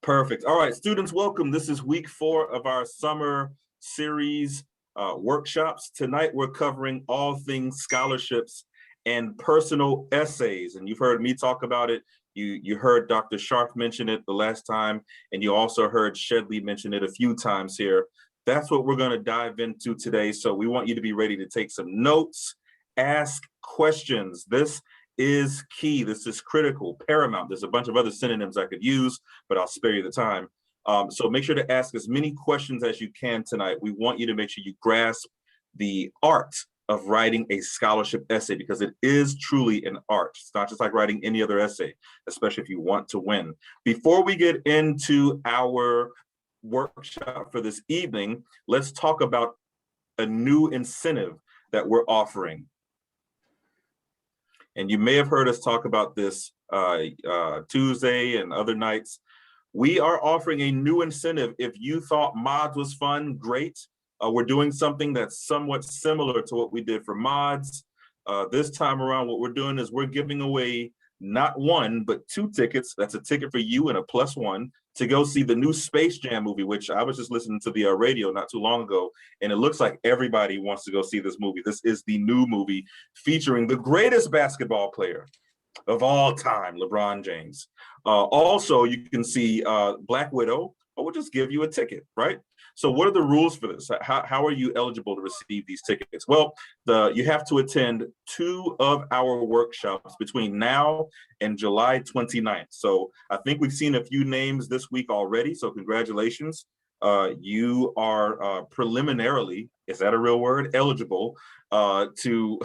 Perfect. All right, students, welcome. This is week 4 of our summer series workshops. Tonight, we're covering all things scholarships and personal essays. And you've heard me talk about it. You heard Dr. Scharf mention it the last time, and you also heard Lesley mention it a few times here. That's what we're going to dive into today. So we want you to be ready to take some notes, ask questions. This is key. This is critical, paramount. There's a bunch of other synonyms I could use, but I'll spare you the time. So make sure to ask as many questions as you can tonight. We want you to make sure you grasp the art of writing a scholarship essay, because it is truly an art. It's not just like writing any other essay, especially if you want to win. Before we get into our workshop for this evening, let's talk about a new incentive that we're offering. And you may have heard us talk about this Tuesday and other nights. We are offering a new incentive. If you thought mods was fun, great. We're doing something that's somewhat similar to what we did for mods. This time around, what we're doing is we're giving away not 1, but 2 tickets. That's a ticket for you and a +1 to go see the new Space Jam movie, which I was just listening to the radio not too long ago, and it looks like everybody wants to go see this movie. This is the new movie featuring the greatest basketball player of all time, LeBron James. Also, you can see Black Widow, but we'll just give you a ticket, right? So what are the rules for this? How are you eligible to receive these tickets? Well, you have to attend 2 of our workshops between now and July 29th. So I think we've seen a few names this week already, so congratulations. You are preliminarily, is that a real word, eligible to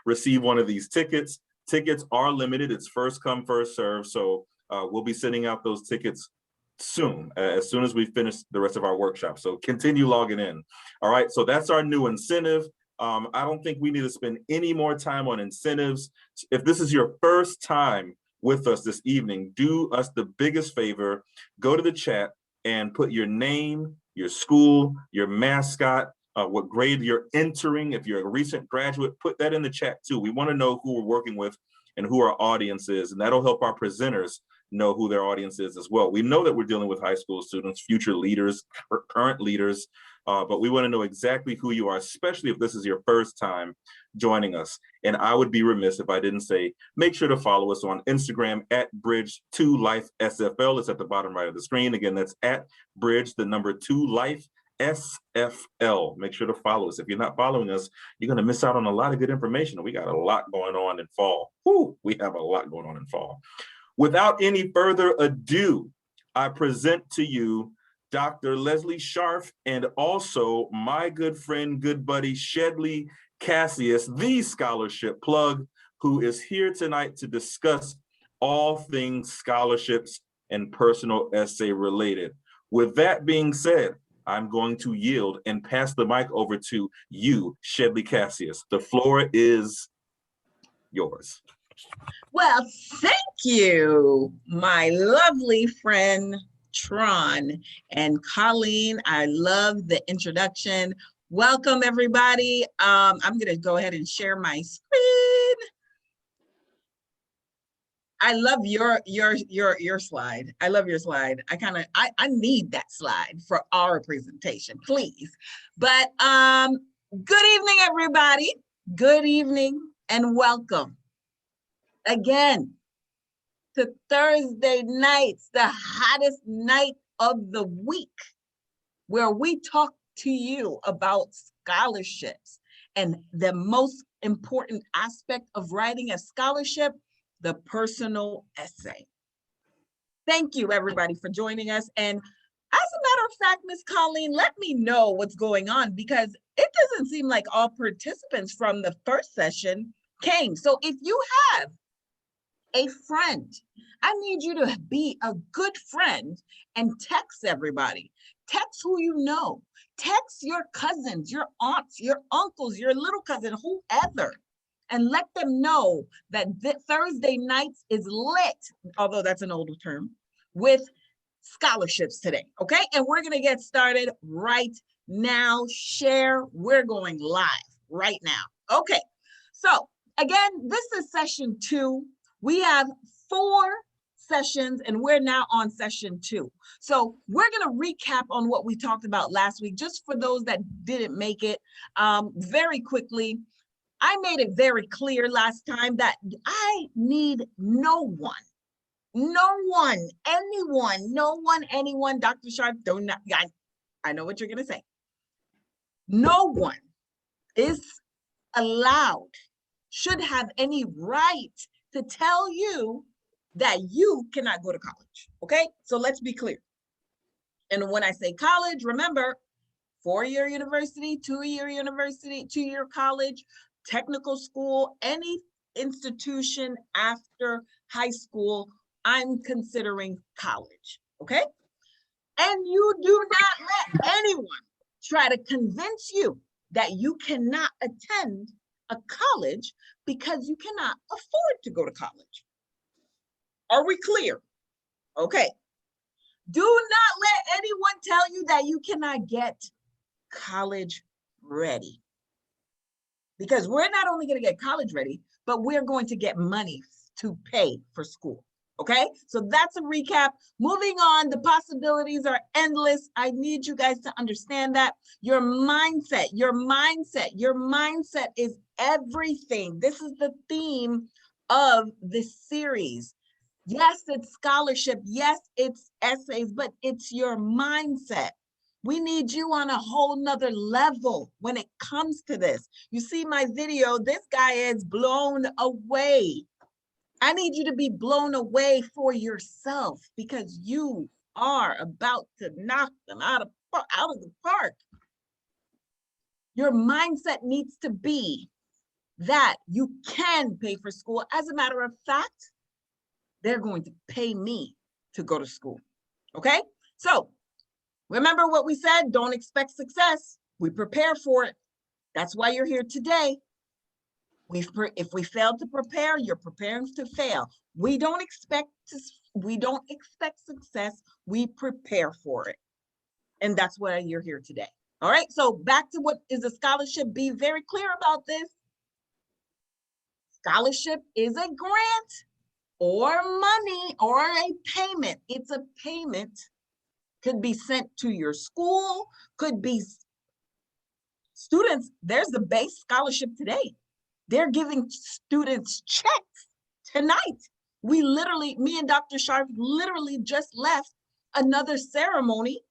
receive one of these tickets. Tickets are limited. It's first come, first serve. So we'll be sending out those tickets soon, as soon as we finish the rest of our workshop. So continue logging in. All right, so that's our new incentive. I don't think we need to spend any more time on incentives. If this is your first time with us this evening, do us the biggest favor, go to the chat and put your name, your school, your mascot, what grade you're entering. If you're a recent graduate, put that in the chat too. We want to know who we're working with and who our audience is, and that'll help our presenters know who their audience is as well. We know that we're dealing with high school students, future leaders, current leaders, but we want to know exactly who you are, especially if this is your first time joining us. And I would be remiss if I didn't say, make sure to follow us on Instagram at Bridge2LifeSFL. It's at the bottom right of the screen. Again, that's at Bridge, the number 2 Life SFL. Make sure to follow us. If you're not following us, you're going to miss out on a lot of good information. We got a lot going on in fall. Whew, we have a lot going on in fall. Without any further ado, I present to you Dr. Lesley Scharf and also my good friend, good buddy, Lesley Casseus, the scholarship plug, who is here tonight to discuss all things scholarships and personal essay related. With that being said, I'm going to yield and pass the mic over to you, Lesley Casseus. The floor is yours. Well, thank you, my lovely friend, Tron and Colleen. I love the introduction. Welcome, everybody. I'm going to go ahead and share my screen. I love your slide. I love your slide. I need that slide for our presentation, please. But good evening, everybody. Good evening and welcome again to Thursday nights, the hottest night of the week, where we talk to you about scholarships and the most important aspect of writing a scholarship, the personal essay. Thank you, everybody, for joining us. And as a matter of fact, Ms. Colleen, let me know what's going on, because it doesn't seem like all participants from the first session came. So if you have a friend, I need you to be a good friend and text everybody. Text who you know. Text your cousins, your aunts, your uncles, your little cousin, whoever, and let them know that Thursday nights is lit, although that's an older term, with scholarships today, okay? And we're gonna get started right now. Share, we're going live right now. Okay, so again, this is session 2. We have 4 sessions, and we're now on session 2. So we're going to recap on what we talked about last week, just for those that didn't make it. Very quickly, I made it very clear last time that I need no one, anyone, Dr. Scharf, don't not, I know what you're going to say. No one is allowed, should have any right to tell you that you cannot go to college, okay? So let's be clear. And when I say college, remember, 4-year university, 2-year university, 2-year college, technical school, any institution after high school, I'm considering college, okay? And you do not let anyone try to convince you that you cannot attend a college because you cannot afford to go to college. Are we clear? Okay. Do not let anyone tell you that you cannot get college ready. Because we're not only going to get college ready, but we're going to get money to pay for school. Okay, so that's a recap. Moving on, the possibilities are endless. I need you guys to understand that. Your mindset is everything. This is the theme of this series. Yes, it's scholarship. Yes, it's essays, but it's your mindset. We need you on a whole nother level when it comes to this. You see my video, this guy is blown away. I need you to be blown away for yourself because you are about to knock them out of the park. Your mindset needs to be that you can pay for school. As a matter of fact, they're going to pay me to go to school. Okay? So remember what we said, don't expect success. We prepare for it. That's why you're here today. If we fail to prepare, you're preparing to fail. We don't expect success. We prepare for it. And that's why you're here today. All right. So back to what is a scholarship. Be very clear about this. Scholarship is a grant or money or a payment. It's a payment. Could be sent to your school, could be students. There's the base scholarship today. They're giving students checks tonight. Me and Dr. Scharf literally just left another ceremony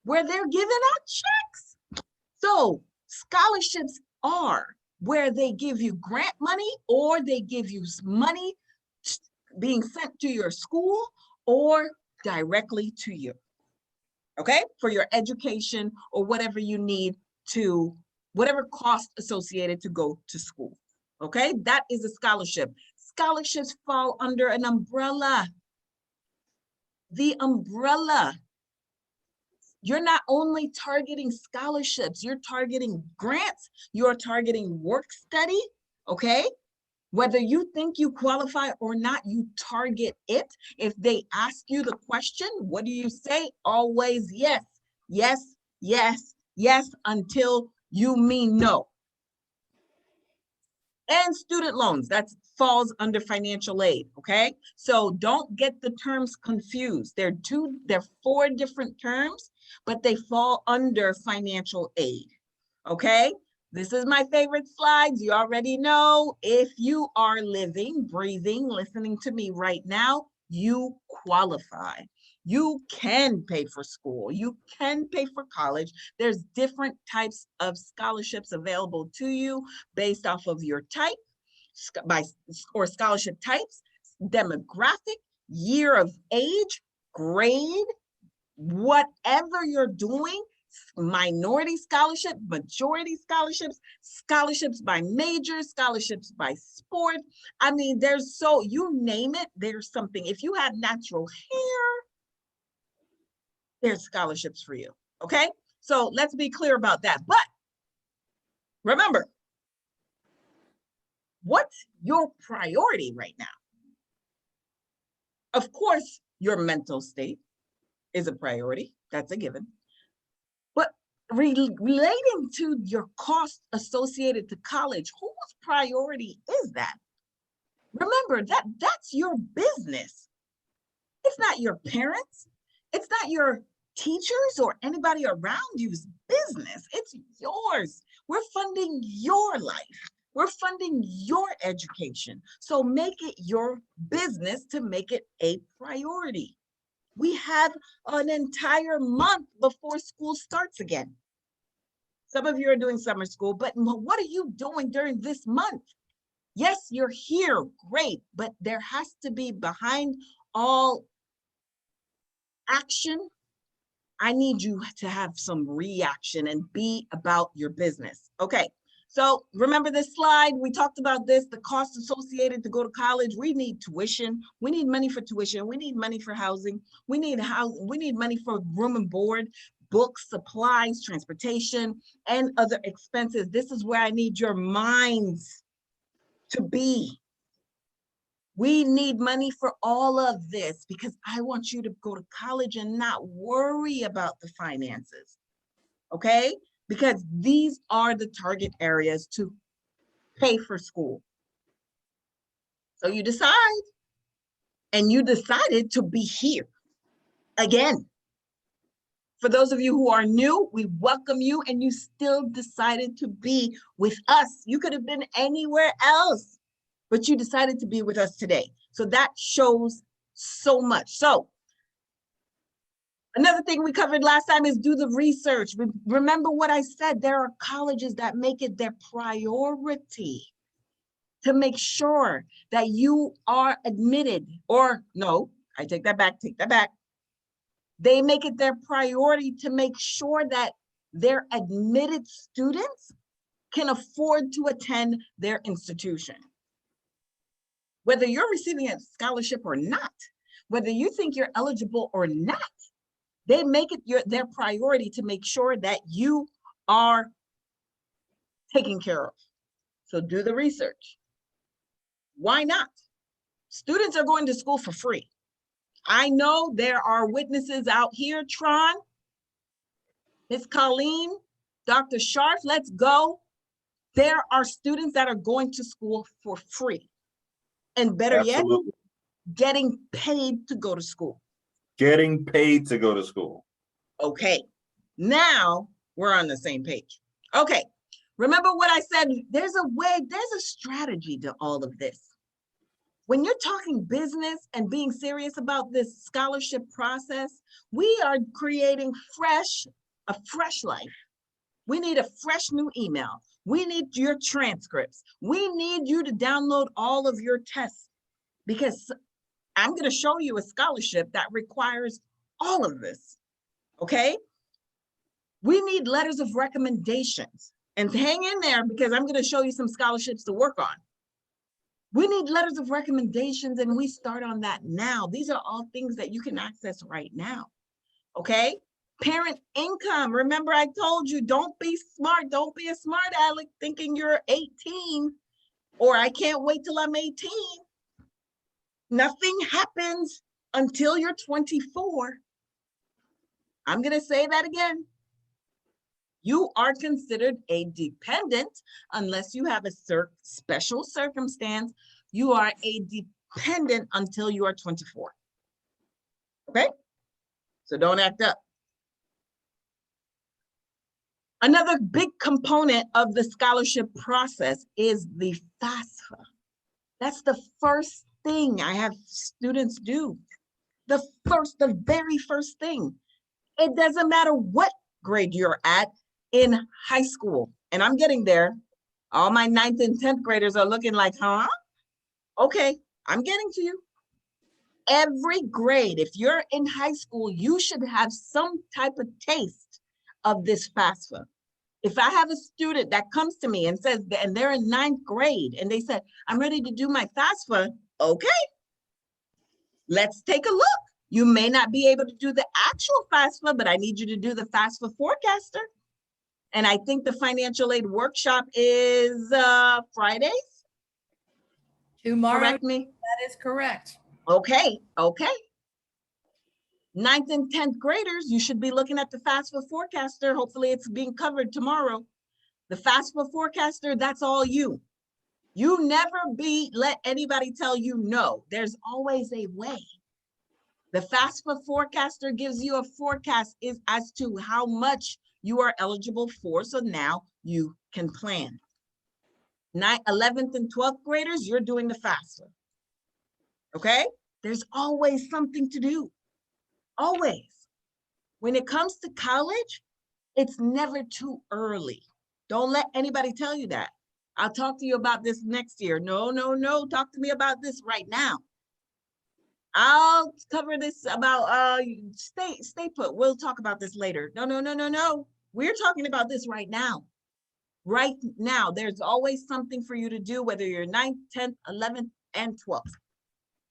where they're giving out checks. So scholarships are where they give you grant money or they give you money being sent to your school or directly to you. Okay, for your education or whatever you need to, whatever cost associated to go to school. Okay, that is a scholarship. Scholarships fall under an umbrella. The umbrella. You're not only targeting scholarships, you're targeting grants, you're targeting work study, okay? Whether you think you qualify or not, you target it. If they ask you the question, what do you say? Always yes, yes, yes, yes, until you mean no. And student loans, that falls under financial aid, okay? So don't get the terms confused. They're 4 different terms, but they fall under financial aid, okay? This is my favorite slides. You already know, if you are living, breathing, listening to me right now, you qualify. You can pay for school. You can pay for college. There's different types of scholarships available to you based off of your type, or scholarship types, demographic, year of age, grade, whatever you're doing. Minority scholarship, majority scholarships, scholarships by major, scholarships by sport. I mean, there's you name it, there's something. If you have natural hair, there's scholarships for you, okay? So let's be clear about that. But remember, what's your priority right now? Of course, your mental state is a priority. That's a given. But relating to your cost associated to college, whose priority is that? Remember, that's your business. It's not your parents. It's not your teachers or anybody around you's business. It's yours. We're funding your life. We're funding your education. So make it your business to make it a priority. We have an entire month before school starts again. Some of you are doing summer school, but what are you doing during this month? Yes, you're here, great, but there has to be behind all action, I need you to have some reaction and be about your business. Okay, so remember this slide, we talked about this, the cost associated to go to college. We need tuition, we need money for tuition, we need money for housing, we need money for room and board, books, supplies, transportation, and other expenses. This is where I need your minds to be. We need money for all of this because I want you to go to college and not worry about the finances, okay? Because these are the target areas to pay for school. So you decide, and you decided to be here again. For those of you who are new, we welcome you, and you still decided to be with us. You could have been anywhere else, but you decided to be with us today. So that shows so much. So another thing we covered last time is do the research. Remember what I said, there are colleges that make it their priority to make sure that you are admitted, or no, I take that back. They make it their priority to make sure that their admitted students can afford to attend their institution. Whether you're receiving a scholarship or not, whether you think you're eligible or not, they make it their priority to make sure that you are taken care of. So do the research. Why not? Students are going to school for free. I know there are witnesses out here, Tron, Miss Colleen, Dr. Scharf, let's go. There are students that are going to school for free. And better Absolutely. yet, getting paid to go to school. Getting paid to go to school. Okay, now we're on the same page. Okay, remember what I said, there's a strategy to all of this. When you're talking business and being serious about this scholarship process, we are creating a fresh life. We need a fresh new email. We need your transcripts. We need you to download all of your tests, because I'm going to show you a scholarship that requires all of this, okay? We need letters of recommendations, and hang in there because I'm going to show you some scholarships to work on. We need letters of recommendations, and we start on that now. These are all things that you can access right now, okay? Parent income. Remember, I told you, don't be smart. Don't be a smart aleck thinking you're 18 or I can't wait till I'm 18. Nothing happens until you're 24. I'm going to say that again. You are considered a dependent unless you have a special circumstance. You are a dependent until you are 24. Okay? So don't act up. Another big component of the scholarship process is the FAFSA. That's the first thing I have students do. The very first thing. It doesn't matter what grade you're at in high school. And I'm getting there. All my 9th and 10th graders are looking like, huh? Okay, I'm getting to you. Every grade, if you're in high school, you should have some type of taste of this FAFSA. If I have a student that comes to me and says, and they're in 9th grade, and they said, I'm ready to do my FAFSA, okay, let's take a look. You may not be able to do the actual FAFSA, but I need you to do the Fafsa Forecaster. And I think the financial aid workshop is Fridays? Tomorrow. Correct me? That is correct. Okay. 9th and 10th graders, you should be looking at the Fafsa Forecaster. Hopefully it's being covered tomorrow. The Fafsa Forecaster, that's all you. You never let anybody tell you no. There's always a way. The Fafsa Forecaster gives you a forecast as to how much you are eligible for, so now you can plan. 11th and 12th graders, you're doing the Fafsa. Okay? There's always something to do. Always. When it comes to college, it's never too early. Don't let anybody tell you that. I'll talk to you about this next year. No, no, no. Talk to me about this right now. I'll cover this about stay put. We'll talk about this later. No, no, no, no, no. We're talking about this right now. Right now, there's always something for you to do, whether you're 9th, 10th, 11th, and 12th.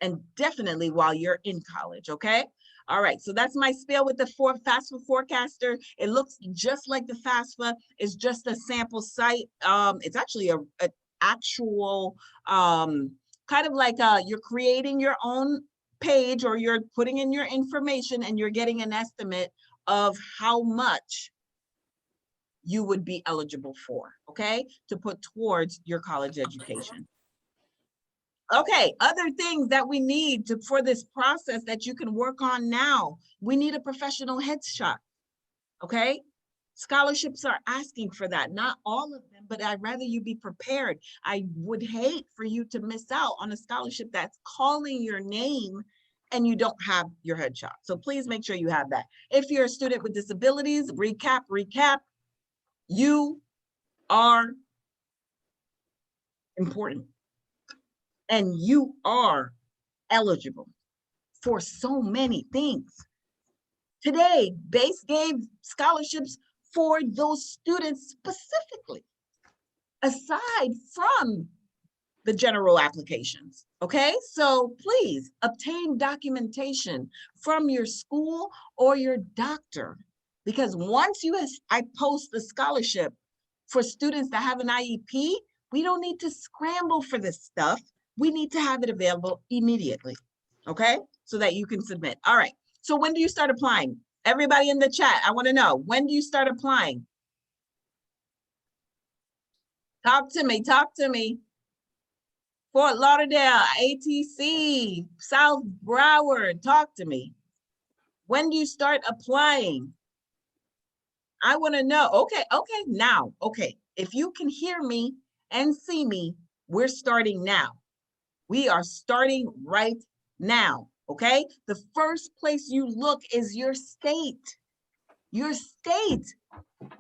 And definitely while you're in college, okay? All right, so that's my spiel with the Fafsa Forecaster. It looks just like the Fafsa. It's just a sample site. It's actually an actual, kind of like you're creating your own page, or you're putting in your information and you're getting an estimate of how much you would be eligible for, okay, to put towards your college education. Okay, other things that we need for this process that you can work on now. We need a professional headshot, okay? Scholarships are asking for that. Not all of them, but I'd rather you be prepared. I would hate for you to miss out on a scholarship that's calling your name and you don't have your headshot. So please make sure you have that. If you're a student with disabilities, recap, you are important. And you are eligible for so many things. Today, BASE gave scholarships for those students specifically, aside from the general applications, okay? So please obtain documentation from your school or your doctor, because once I post the scholarship for students that have an IEP, we don't need to scramble for this stuff. We need to have it available immediately, okay? So that you can submit. All right, so when do you start applying? Everybody in the chat, I wanna know, when do you start applying? Talk to me. Fort Lauderdale, ATC, South Broward, talk to me. When do you start applying? I wanna know, okay, now, okay. If you can hear me and see me, we're starting now. We are starting right now, okay? The first place you look is your state. Your state.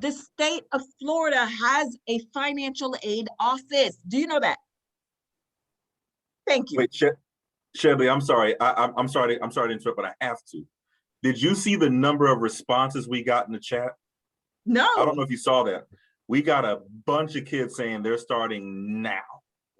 The state of Florida has a financial aid office. Do you know that? Thank you. Wait, Shelby, I'm sorry. I'm sorry to interrupt, but I have to. Did you see the number of responses we got in the chat? No. I don't know if you saw that. We got a bunch of kids saying they're starting now.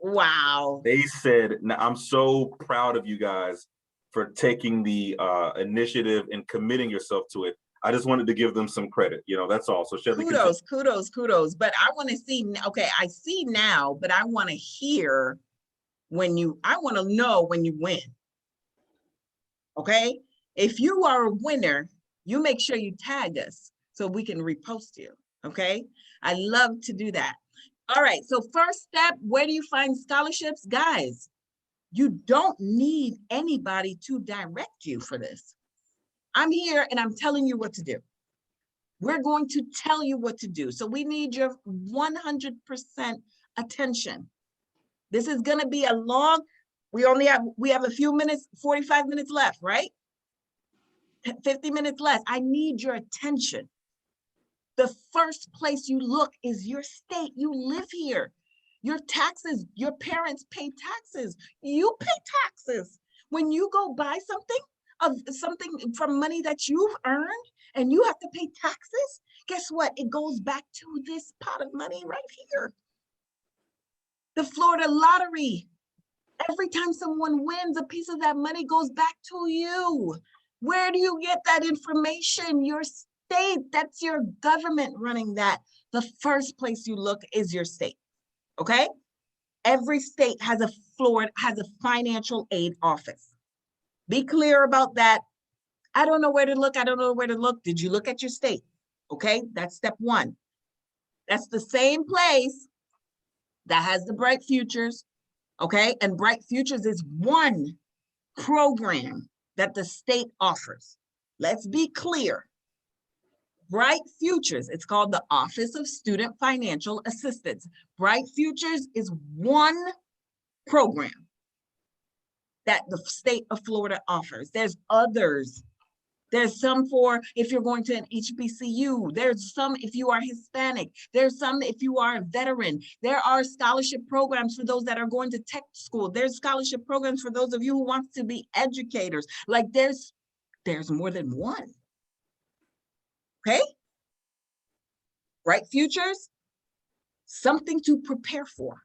Wow. They said, I'm so proud of you guys for taking the initiative and committing yourself to it. I just wanted to give them some credit, that's all. So Shelby, kudos. But I want to see, okay, I see now, but I want to hear I want to know when you win. Okay? If you are a winner, you make sure you tag us so we can repost you. Okay? I love to do that. All right, so first step, where do you find scholarships? Guys, you don't need anybody to direct you for this. I'm here and I'm telling you what to do. We're going to tell you what to do. So we need your 100% attention. This is gonna be a long, we have a few minutes, 45 minutes left, right? 50 minutes left. I need your attention. The first place you look is your state. You live here. Your taxes, your parents pay taxes. You pay taxes. When you go buy something from money that you've earned and you have to pay taxes, guess what? It goes back to this pot of money right here. The Florida lottery. Every time someone wins, a piece of that money goes back to you. Where do you get that information? Your state. That's your government running that. The first place you look is your state. Okay? Every state has a financial aid office. Be clear about that. I don't know where to look. Did you look at your state? Okay, that's step one. That's the same place that has the Bright Futures, okay? And Bright Futures is one program that the state offers. Let's be clear. Bright Futures, it's called the Office of Student Financial Assistance. Bright Futures is one program that the state of Florida offers. There's others. There's some for if you're going to an HBCU. There's some if you are Hispanic. There's some if you are a veteran. There are scholarship programs for those that are going to tech school. There's scholarship programs for those of you who want to be educators. Like there's more than one. Okay? Bright Futures, something to prepare for.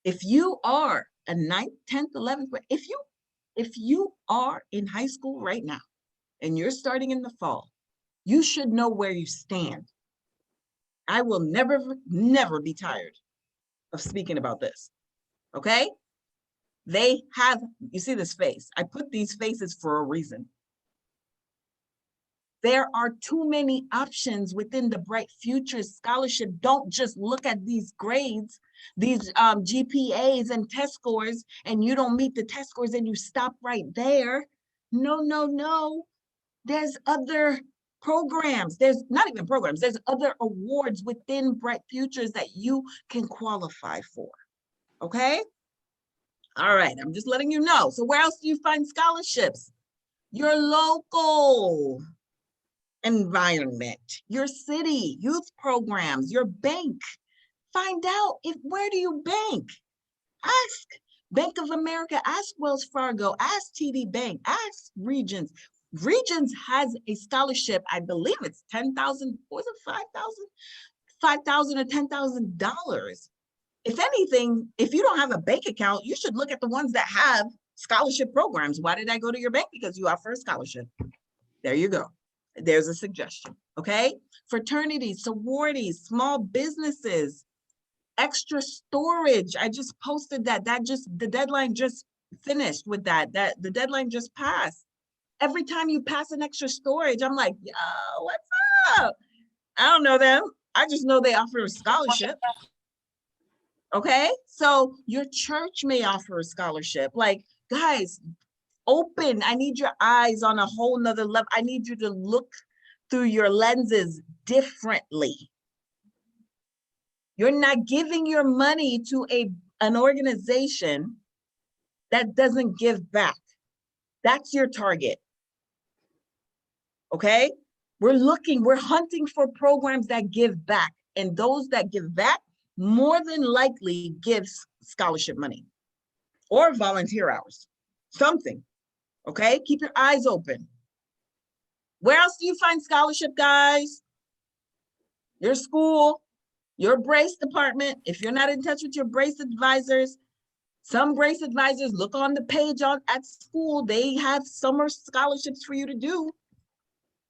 If you are a 9th, 10th, 11th grade, if you are in high school right now, and you're starting in the fall, you should know where you stand. I will never be tired of speaking about this, okay? They have, you see this face? I put these faces for a reason. There are too many options within the Bright Futures Scholarship. Don't just look at these grades, these GPAs and test scores, and you don't meet the test scores and you stop right there. No. There's other programs. There's not even programs. There's other awards within Bright Futures that you can qualify for. Okay? All right. I'm just letting you know. So where else do you find scholarships? Your local environment, your city, youth programs, your bank. Find out where do you bank? Ask Bank of America, ask Wells Fargo, ask TD Bank, ask Regions. Regions has a scholarship, I believe it's $10,000, was it $5,000 or $10,000. If anything, if you don't have a bank account, you should look at the ones that have scholarship programs. Why did I go to your bank? Because you offer a scholarship. There you go. There's a suggestion, okay? Fraternities, sororities, small businesses, extra storage. I just posted that. The deadline just finished with that. The deadline just passed. Every time you pass an extra storage, I'm like, yo, what's up? I don't know them. I just know they offer a scholarship. Okay, so your church may offer a scholarship. Like, guys, open. I need your eyes on a whole nother level. I need you to look through your lenses differently. You're not giving your money to an organization that doesn't give back. That's your target. Okay? We're hunting for programs that give back. And those that give back more than likely give scholarship money or volunteer hours, something. Okay? Keep your eyes open. Where else do you find scholarship, guys? Your school, your brace department. If you're not in touch with your brace advisors, some brace advisors look on the page at school. They have summer scholarships for you to do.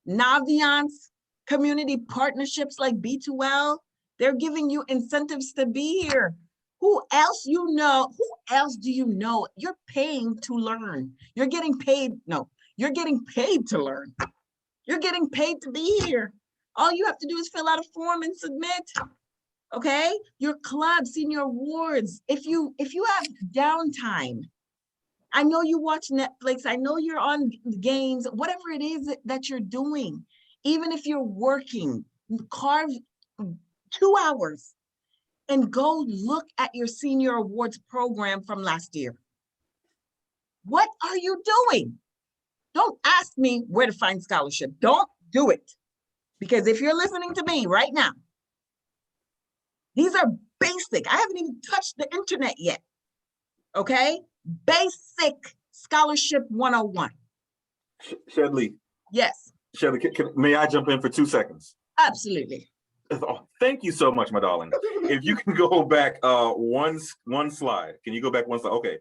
Naviance, community partnerships like B2L, they're giving you incentives to be here. Who else do you know? You're paying to learn. You're getting paid. No, you're getting paid to learn. You're getting paid to be here. All you have to do is fill out a form and submit. Okay? Your club, senior awards. If you have downtime, I know you watch Netflix. I know you're on games, whatever it is that you're doing. Even if you're working, carve 2 hours and go look at your senior awards program from last year. What are you doing? Don't ask me where to find scholarship. Don't do it. Because if you're listening to me right now, these are basic. I haven't even touched the internet yet. Okay? Basic scholarship 101. Shedley. Yes. Shedley, may I jump in for 2 seconds? Absolutely. Oh, thank you so much, my darling. If you can go back one slide. Can you go back one slide? Okay.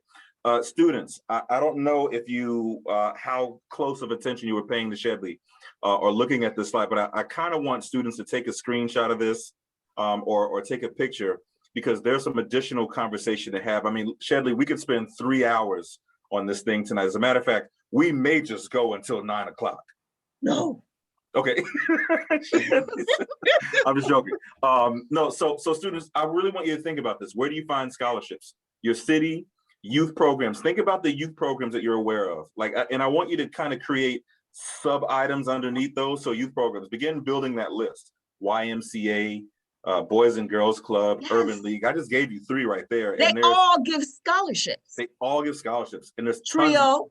Students, I don't know if you, how close of attention you were paying to Shedley or looking at this slide, but I kind of want students to take a screenshot of this or take a picture because there's some additional conversation to have. I mean, Shedley, we could spend 3 hours on this thing tonight. As a matter of fact, we may just go until 9 o'clock. No. Okay. I'm just joking. No, so students, I really want you to think about this. Where do you find scholarships? Your city, Youth programs. Think about the youth programs that you're aware of. And I want you to kind of create sub items underneath those. So youth programs, begin building that list. YMCA, Boys and Girls Club, Yes. Urban League. I just gave you 3 right there. They all give scholarships. They all give scholarships. And there's Trio.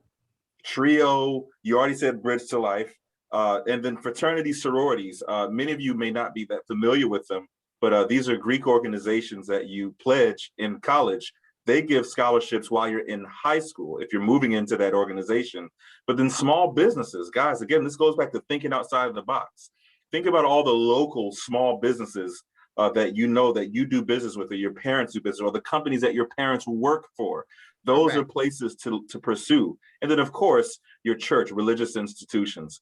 You already said Bridge to Life. And then fraternity sororities. Many of you may not be that familiar with them, but these are Greek organizations that you pledge in college. They give scholarships while you're in high school if you're moving into that organization. But then small businesses, guys, again, this goes back to thinking outside of the box. Think about all the local small businesses that you know that you do business with, or your parents do business, or the companies that your parents work for. Those are places to pursue. And then, of course, your church, religious institutions.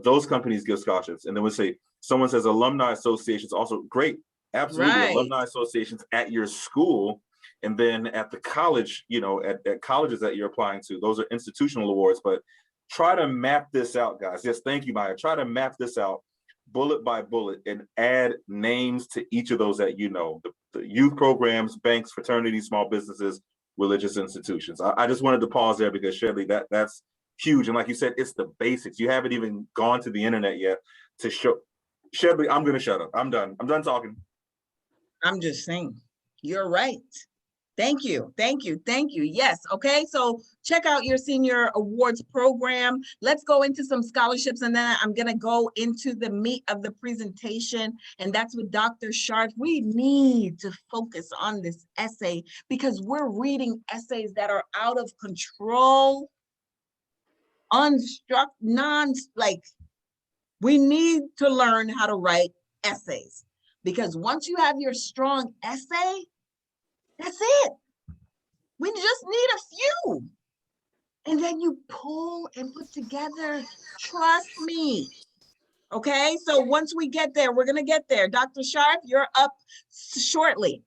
Those companies give scholarships. And then someone says alumni associations, also great. Absolutely. Right. Alumni associations at your school. And then at the college, at colleges that you're applying to, those are institutional awards. But try to map this out, guys. Yes, thank you, Maya. Try to map this out bullet by bullet and add names to each of those that the youth programs, banks, fraternities, small businesses, religious institutions. I just wanted to pause there because, Shedley, that's huge. And like you said, it's the basics. You haven't even gone to the internet yet to show. Shedley, I'm going to shut up. I'm done. I'm done talking. I'm just saying, you're right. Thank you. Thank you. Thank you. Yes. Okay. So check out your senior awards program. Let's go into some scholarships, and then I'm going to go into the meat of the presentation. And that's with Dr. Scharf. We need to focus on this essay because we're reading essays that are out of control, we need to learn how to write essays, because once you have your strong essay, that's it. We just need a few. And then you pull and put together, trust me. Okay, so once we get there, we're gonna get there. Dr. Scharf, you're up shortly.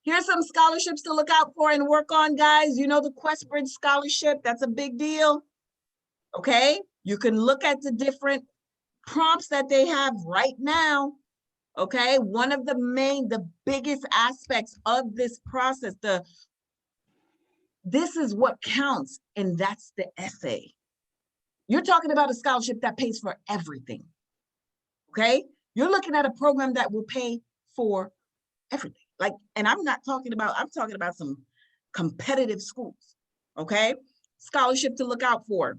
Here's some scholarships to look out for and work on, guys. You know the QuestBridge scholarship, that's a big deal. Okay, you can look at the different prompts that they have right now. Okay, one of the biggest aspects of this process, this is what counts, and that's the essay. You're talking about a scholarship that pays for everything. Okay, you're looking at a program that will pay for everything. And I'm talking about some competitive schools. Okay, scholarship to look out for.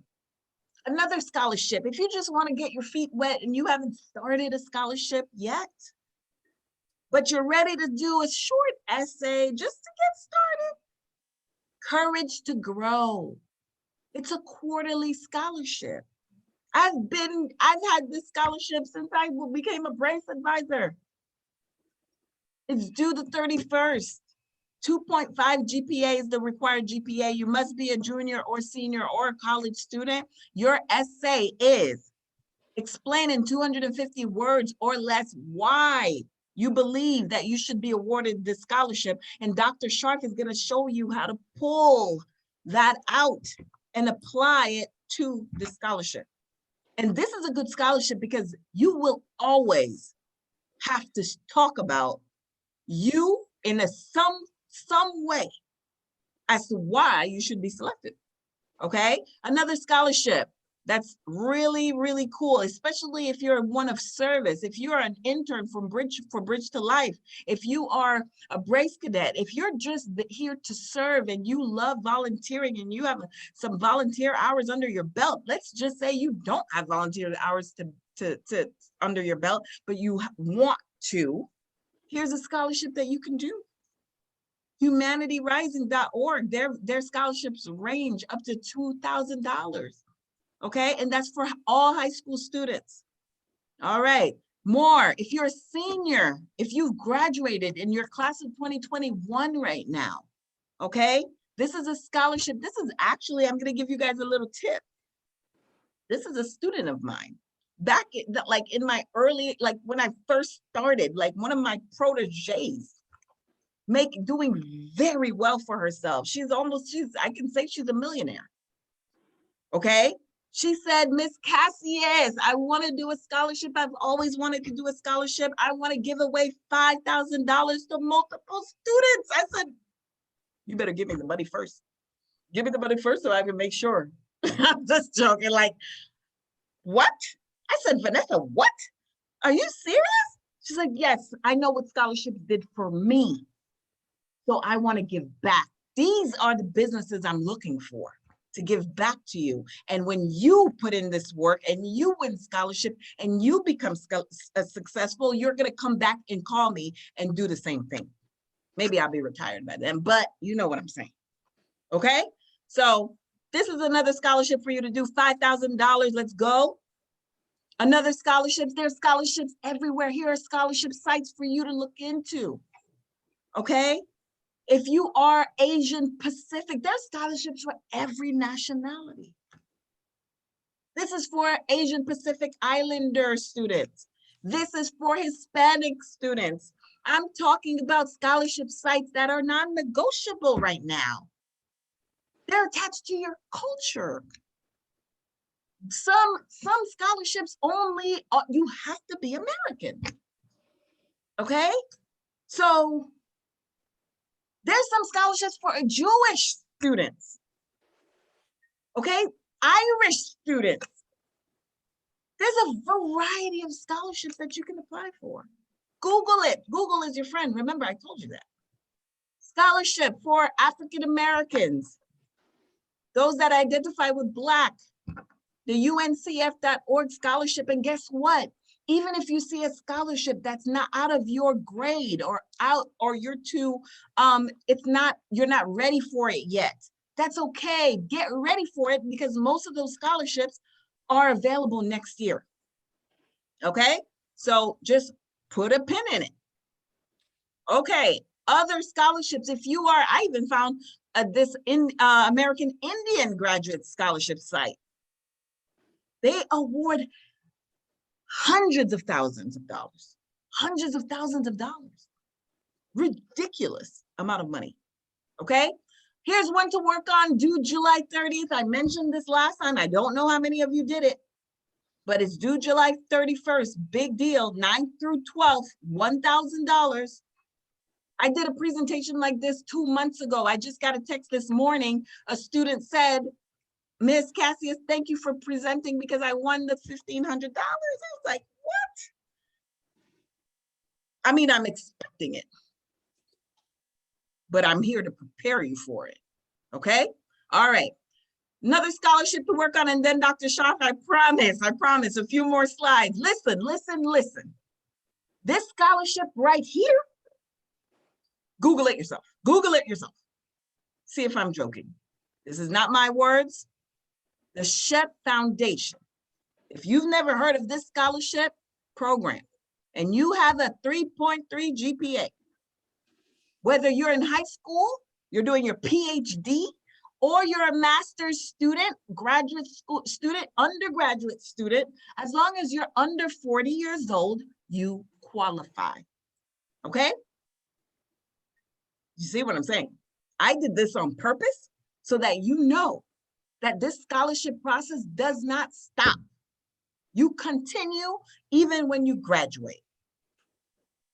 Another scholarship, if you just want to get your feet wet and you haven't started a scholarship yet, but you're ready to do a short essay just to get started, Courage to Grow. It's a quarterly scholarship. I've had this scholarship since I became a brace advisor. It's due the 31st. 2.5 GPA is the required GPA. You must be a junior or senior or a college student. Your essay is explain in 250 words or less why you believe that you should be awarded this scholarship. And Dr. Scharf is going to show you how to pull that out and apply it to the scholarship. And this is a good scholarship because you will always have to talk about you in some way as to why you should be selected. Okay, another scholarship that's really, really cool, especially if you're one of service, if you're an intern for Bridge to Life, if you are a Brace Cadet, if you're just here to serve and you love volunteering and you have some volunteer hours under your belt. Let's just say you don't have volunteer hours to under your belt, but you want to. Here's a scholarship that you can do. HumanityRising.org, their scholarships range up to $2,000. Okay, and that's for all high school students. All right, more. If you're a senior, if you've graduated in your class of 2021 right now, okay, this is a scholarship. This is actually, I'm going to give you guys a little tip. This is a student of mine. Back in my early, when I first started, one of my proteges, doing very well for herself. I can say she's a millionaire. Okay. She said, Miss Casseus, I want to do a scholarship. I've always wanted to do a scholarship. I want to give away $5,000 to multiple students. I said, You better give me the money first. Give me the money first so I can make sure. I'm just joking. Like, what? I said, Vanessa, what? Are you serious? She's like, yes, I know what scholarships did for me. So I want to give back. These are the businesses I'm looking for to give back to you. And when you put in this work and you win scholarship and you become successful, you're going to come back and call me and do the same thing. Maybe I'll be retired by then, but you know what I'm saying. Okay? So this is another scholarship for you to do, $5,000. Let's go. Another scholarships. There's scholarships everywhere. Here are scholarship sites for you to look into. Okay? If you are Asian Pacific, there's scholarships for every nationality. This is for Asian Pacific Islander students. This is for Hispanic students. I'm talking about scholarship sites that are non-negotiable right now. They're attached to your culture. Some scholarships only, you have to be American. Okay? So there's some scholarships for Jewish students. Okay? Irish students. There's a variety of scholarships that you can apply for. Google it. Google is your friend. Remember, I told you that. Scholarship for African Americans. Those that identify with Black. The UNCF.org scholarship. And guess what? Even if you see a scholarship that's not out of your grade or you're too, you're not ready for it yet. That's okay. Get ready for it because most of those scholarships are available next year. Okay? So just put a pin in it. Okay. Other scholarships, if you are, I even found this American Indian graduate scholarship site. They award hundreds of thousands of dollars. Hundreds of thousands of dollars. Ridiculous amount of money. Okay? Here's one to work on due July 30th. I mentioned this last time. I don't know how many of you did it, but it's due July 31st. Big deal. 9th through 12th, $1,000. I did a presentation like this 2 months ago. I just got a text this morning. A student said, Ms. Casseus, thank you for presenting because I won the $1,500. I was like, what? I mean, I'm expecting it, but I'm here to prepare you for it. Okay? All right. Another scholarship to work on, and then Dr. Scharf, I promise, a few more slides. Listen. This scholarship right here, Google it yourself. Google it yourself. See if I'm joking. This is not my words. The Shep Foundation. If you've never heard of this scholarship program and you have a 3.3 GPA, whether you're in high school, you're doing your PhD, or you're a master's student, graduate school student, undergraduate student, as long as you're under 40 years old, you qualify. Okay? You see what I'm saying? I did this on purpose so that you know that this scholarship process does not stop. You continue even when you graduate.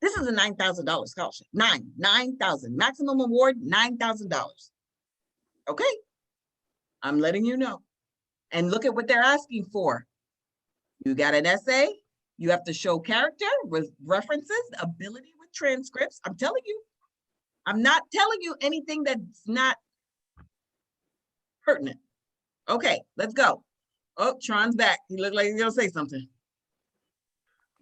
This is a $9,000 scholarship. $9,000. Maximum award, $9,000. Okay? I'm letting you know. And look at what they're asking for. You got an essay. You have to show character with references, ability with transcripts. I'm telling you. I'm not telling you anything that's not pertinent. Okay, let's go. Oh, Tron's back. He looked like he's gonna say something.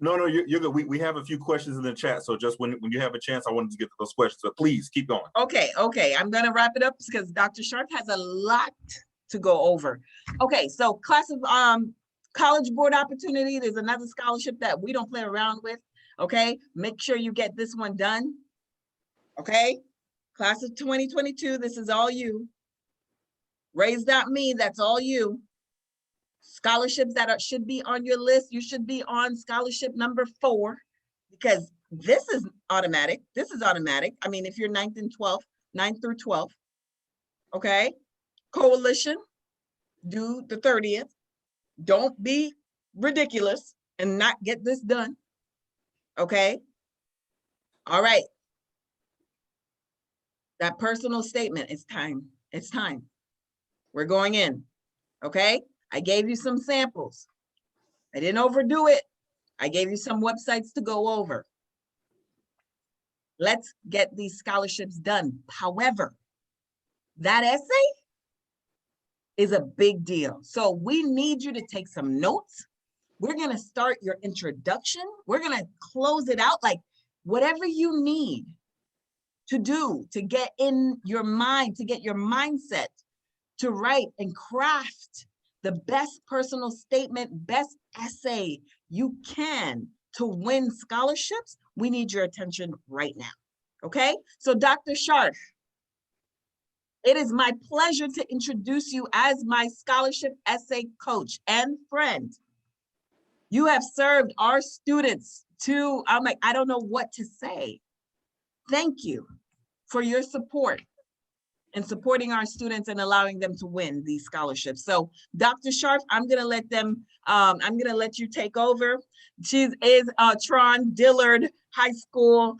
No, you're good. We have a few questions in the chat. So just when you have a chance, I wanted to get to those questions, but please keep going. Okay. I'm gonna wrap it up because Dr. Scharf has a lot to go over. Okay, so class of College Board Opportunity. There's another scholarship that we don't play around with. Okay, make sure you get this one done. Okay, class of 2022, this is all you. Raise.me, that's all you. Scholarships that should be on your list, you should be on scholarship number 4 because this is automatic. This is automatic. I mean, if you're 9th through 12th, okay? Coalition, due the 30th. Don't be ridiculous and not get this done, okay? All right. That personal statement, it's time. It's time. We're going in, okay? I gave you some samples. I didn't overdo it. I gave you some websites to go over. Let's get these scholarships done. However, that essay is a big deal. So we need you to take some notes. We're gonna start your introduction. We're gonna close it out, like whatever you need to do to get in your mind, to get your mindset to write and craft the best personal statement, best essay you can to win scholarships. We need your attention right now, okay? So Dr. Scharf, it is my pleasure to introduce you as my scholarship essay coach and friend. You have served our students to, I'm like, I don't know what to say. Thank you for your support and supporting our students and allowing them to win these scholarships. So Dr. Scharf, I'm gonna let you take over. She is Tron Dillard High School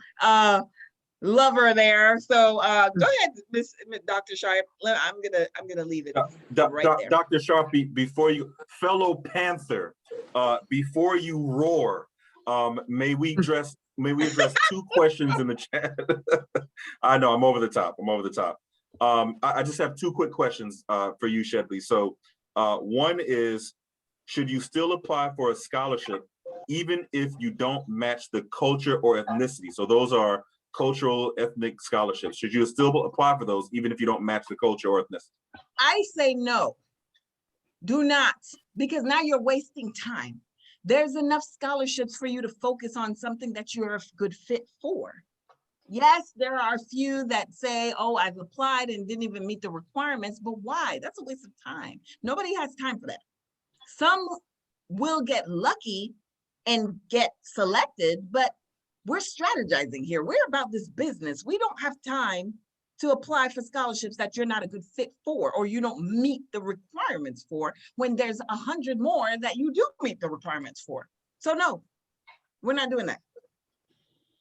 lover there. So go ahead, Miss Dr. Scharf. I'm gonna leave it right there. Dr. Scharf, before you, fellow Panther, before you roar, may we address two questions in the chat? I know I'm over the top. I just have two quick questions for you, Shedley. So one is, should you still apply for a scholarship even if you don't match the culture or ethnicity? So those are cultural, ethnic scholarships. Should you still apply for those even if you don't match the culture or ethnicity? I say no. Do not, because now you're wasting time. There's enough scholarships for you to focus on something that you're a good fit for. Yes, there are a few that say, oh, I've applied and didn't even meet the requirements, but why? That's a waste of time. Nobody has time for that. Some will get lucky and get selected, but we're strategizing here. We're about this business. We don't have time to apply for scholarships that you're not a good fit for, or you don't meet the requirements for, when there's 100 more that you do meet the requirements for. So no, we're not doing that.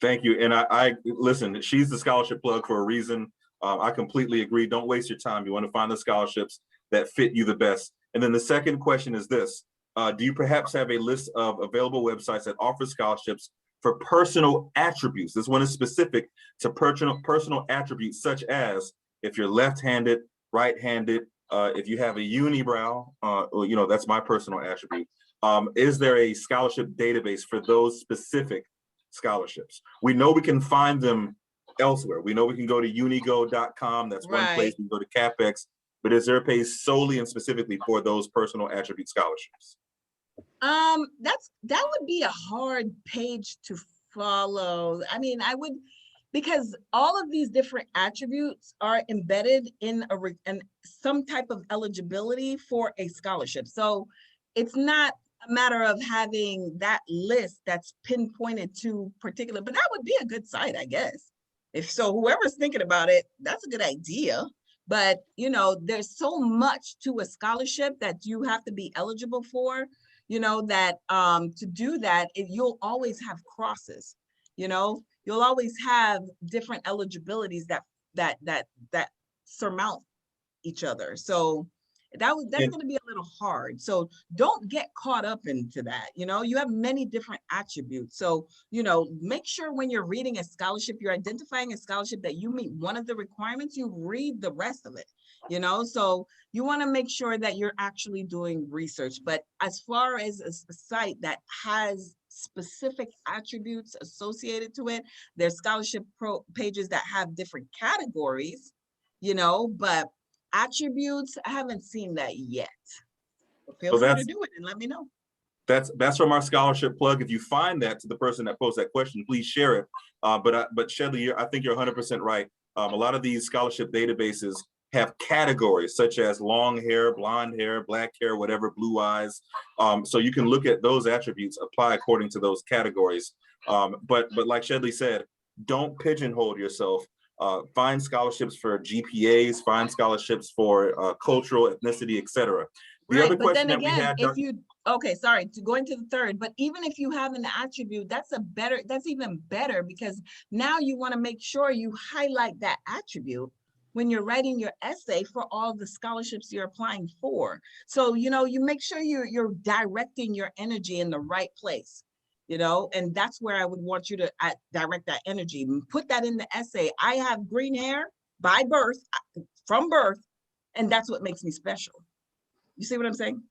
Thank you. And I listen, she's the scholarship plug for a reason. I completely agree. Don't waste your time. You want to find the scholarships that fit you the best. And then the second question is this. Do you perhaps have a list of available websites that offer scholarships for personal attributes? This one is specific to personal attributes, such as if you're left-handed, right-handed, if you have a unibrow, that's my personal attribute. Is there a scholarship database for those specific scholarships? We know we can find them elsewhere. We know we can go to unigo.com. That's one place. We can go to CapEx, but is there a page solely and specifically for those personal attribute scholarships? That would be a hard page to follow. I mean, I would, because all of these different attributes are embedded in some type of eligibility for a scholarship. So it's not a matter of having that list that's pinpointed to particular, but that would be a good site, I guess. If so, whoever's thinking about it, that's a good idea. But there's so much to a scholarship that you have to be eligible for, that to do that, you'll always have crosses. You'll always have different eligibilities that surmount each other. So that's going to be a little hard. So don't get caught up into that. You have many different attributes. So, make sure when you're reading a scholarship, you're identifying a scholarship that you meet one of the requirements, you read the rest of it, so you want to make sure that you're actually doing research. But as far as a site that has specific attributes associated to it, there's scholarship pages that have different categories, but attributes, I haven't seen that yet. But feel free to do it and let me know. That's from our scholarship plug. If you find that, to the person that posed that question, please share it. But Shedley, I think you're 100% right. A lot of these scholarship databases have categories such as long hair, blonde hair, black hair, whatever, blue eyes. So you can look at those attributes, apply according to those categories. But like Shedley said, don't pigeonhole yourself. Find scholarships for GPAs, find scholarships for cultural, ethnicity, etc. The other Right, but question then that we again, had, if you, okay, sorry, to go into the third, but even if you have an attribute, that's even better, because now you want to make sure you highlight that attribute when you're writing your essay for all the scholarships you're applying for. So, you make sure you're directing your energy in the right place, and that's where I would want you to direct that energy. Put that in the essay. I have green hair by birth, from birth, and that's what makes me special. You see what I'm saying?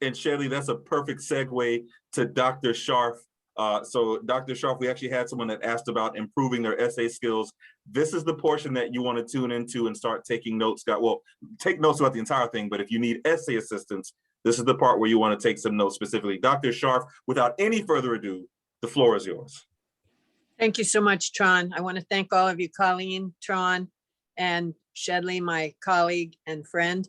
and Shelly, that's a perfect segue to Dr. Scharf. So Dr. Scharf, we actually had someone that asked about improving their essay skills. This is the portion that you want to tune into and start taking notes. Well, take notes about the entire thing, but if you need essay assistance, this is the part where you want to take some notes specifically. Dr. Scharf, without any further ado, the floor is yours. Thank you so much, Tron. I want to thank all of you, Colleen, Tron, and Shedley, my colleague and friend.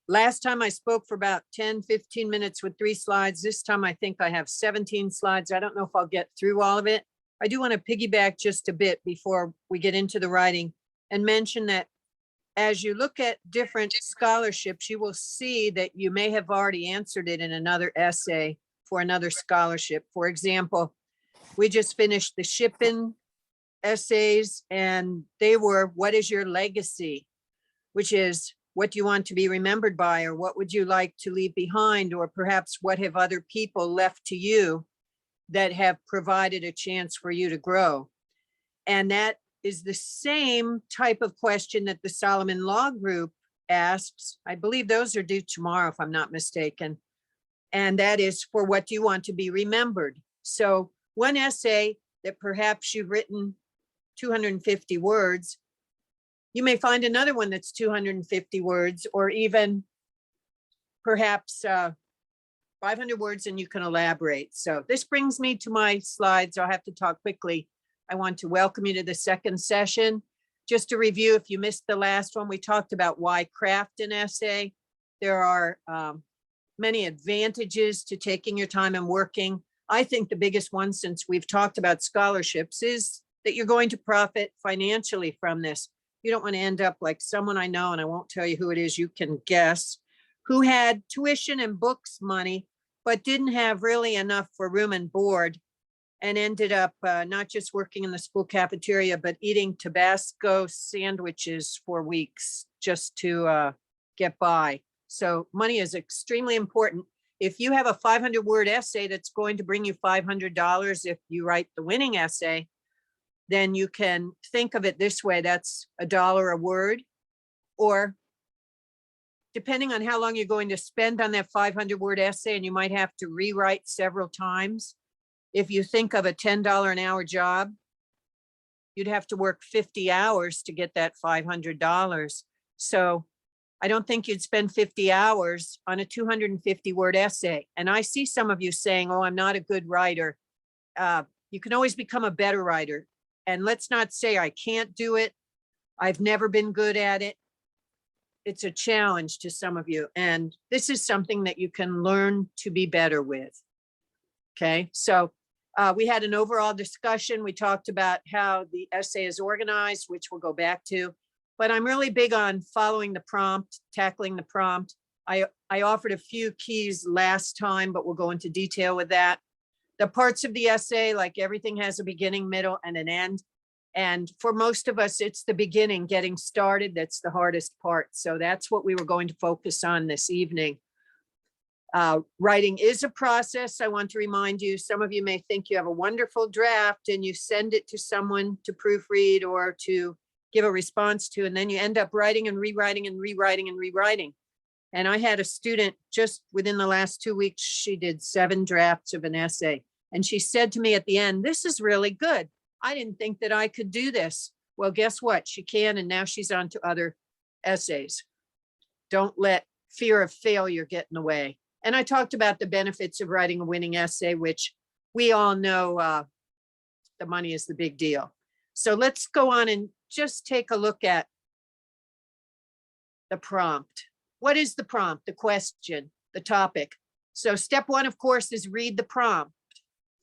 Last time I spoke for about 10, 15 minutes with 3 slides. This time I think I have 17 slides. I don't know if I'll get through all of it. I do want to piggyback just a bit before we get into the writing and mention that as you look at different scholarships, you will see that you may have already answered it in another essay for another scholarship. For example, we just finished the shipping essays and they were, what is your legacy? Which is, what do you want to be remembered by, or what would you like to leave behind, or perhaps what have other people left to you that have provided a chance for you to grow? And that is the same type of question that the Solomon Law Group asks. I believe those are due tomorrow, if I'm not mistaken. And that is, for what do you want to be remembered? So one essay that perhaps you've written 250 words, you may find another one that's 250 words, or even perhaps 500 words, and you can elaborate. So this brings me to my slides. I'll have to talk quickly. I want to welcome you to the second session. Just to review, if you missed the last one, we talked about why craft an essay. There are many advantages to taking your time and working. I think the biggest one, since we've talked about scholarships, is that you're going to profit financially from this. You don't want to end up like someone I know, and I won't tell you who it is, you can guess, who had tuition and books money, but didn't have really enough for room and board, and ended up not just working in the school cafeteria, but eating Tabasco sandwiches for weeks just to get by. So money is extremely important. If you have a 500-word essay that's going to bring you $500 if you write the winning essay, then you can think of it this way: that's $1 a word. Or depending on how long you're going to spend on that 500-word essay, and you might have to rewrite several times. If you think of a $10 an hour job, you'd have to work 50 hours to get that $500. So I don't think you'd spend 50 hours on a 250-word essay. And I see some of you saying, oh, I'm not a good writer. You can always become a better writer. And let's not say I can't do it. I've never been good at it. It's a challenge to some of you. And this is something that you can learn to be better with. Okay, so we had an overall discussion. We talked about how the essay is organized, which we'll go back to. But I'm really big on following the prompt, tackling the prompt. I offered a few keys last time, but we'll go into detail with that. The parts of the essay, like everything, has a beginning, middle, and an end. And for most of us, it's the beginning, getting started, that's the hardest part. So that's what we were going to focus on this evening. Writing is a process. I want to remind you, some of you may think you have a wonderful draft and you send it to someone to proofread or to give a response to, and then you end up writing and rewriting and rewriting and rewriting. And I had a student just within the last 2 weeks, she did 7 drafts of an essay. And she said to me at the end, this is really good. I didn't think that I could do this. Well, guess what? She can, and now she's on to other essays. Don't let fear of failure get in the way. And I talked about the benefits of writing a winning essay, which we all know the money is the big deal. So let's go on and just take a look at the prompt. What is the prompt? The question, the topic. So step 1, of course, is read the prompt.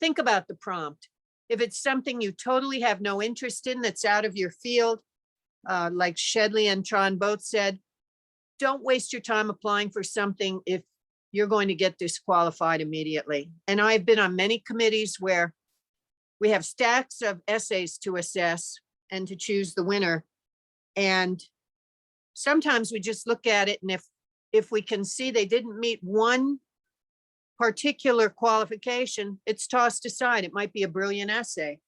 Think about the prompt. If it's something you totally have no interest in, that's out of your field, like Shedley and Tron both said, don't waste your time applying for something if you're going to get disqualified immediately. And I've been on many committees where we have stacks of essays to assess and to choose the winner. And sometimes we just look at it, and if we can see they didn't meet one particular qualification, it's tossed aside. It might be a brilliant essay.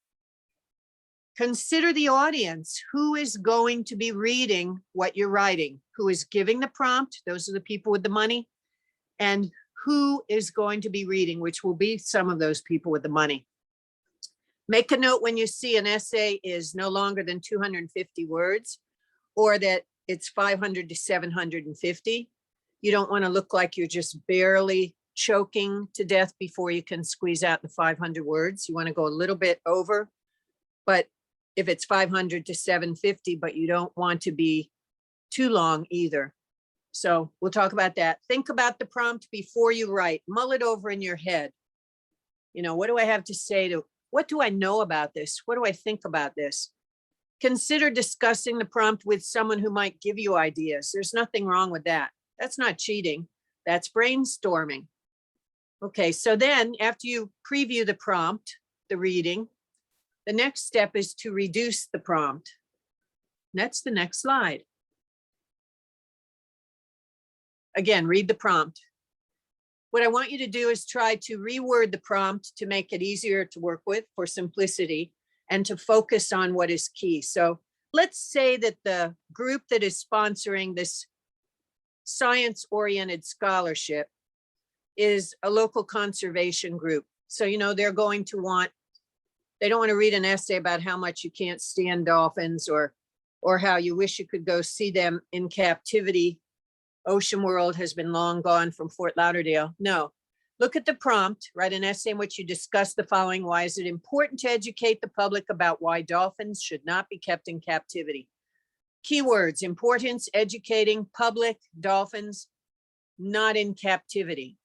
Consider the audience. Who is going to be reading what you're writing? Who is giving the prompt? Those are the people with the money. And who is going to be reading, which will be some of those people with the money. Make a note when you see an essay is no longer than 250 words, or that it's 500 to 750. You don't want to look like you're just barely choking to death before you can squeeze out the 500 words. You want to go a little bit over, but if it's 500 to 750, but you don't want to be too long either. So we'll talk about that. Think about the prompt before you write. Mull it over in your head. You know, what do I have to say to, what do I know about this? What do I think about this? Consider discussing the prompt with someone who might give you ideas. There's nothing wrong with that. That's not cheating. That's brainstorming. Okay, so then after you preview the prompt, the reading, the next step is to reduce the prompt. And that's the next slide. Again, read the prompt. What I want you to do is try to reword the prompt to make it easier to work with for simplicity and to focus on what is key. So let's say that the group that is sponsoring this science-oriented scholarship is a local conservation group. So, you know, they're going to want, they don't want to read an essay about how much you can't stand dolphins or how you wish you could go see them in captivity. Ocean World has been long gone from Fort Lauderdale. No, look at the prompt, write an essay in which you discuss the following. Why is it important to educate the public about why dolphins should not be kept in captivity? Keywords: importance, educating, public, dolphins, not in captivity.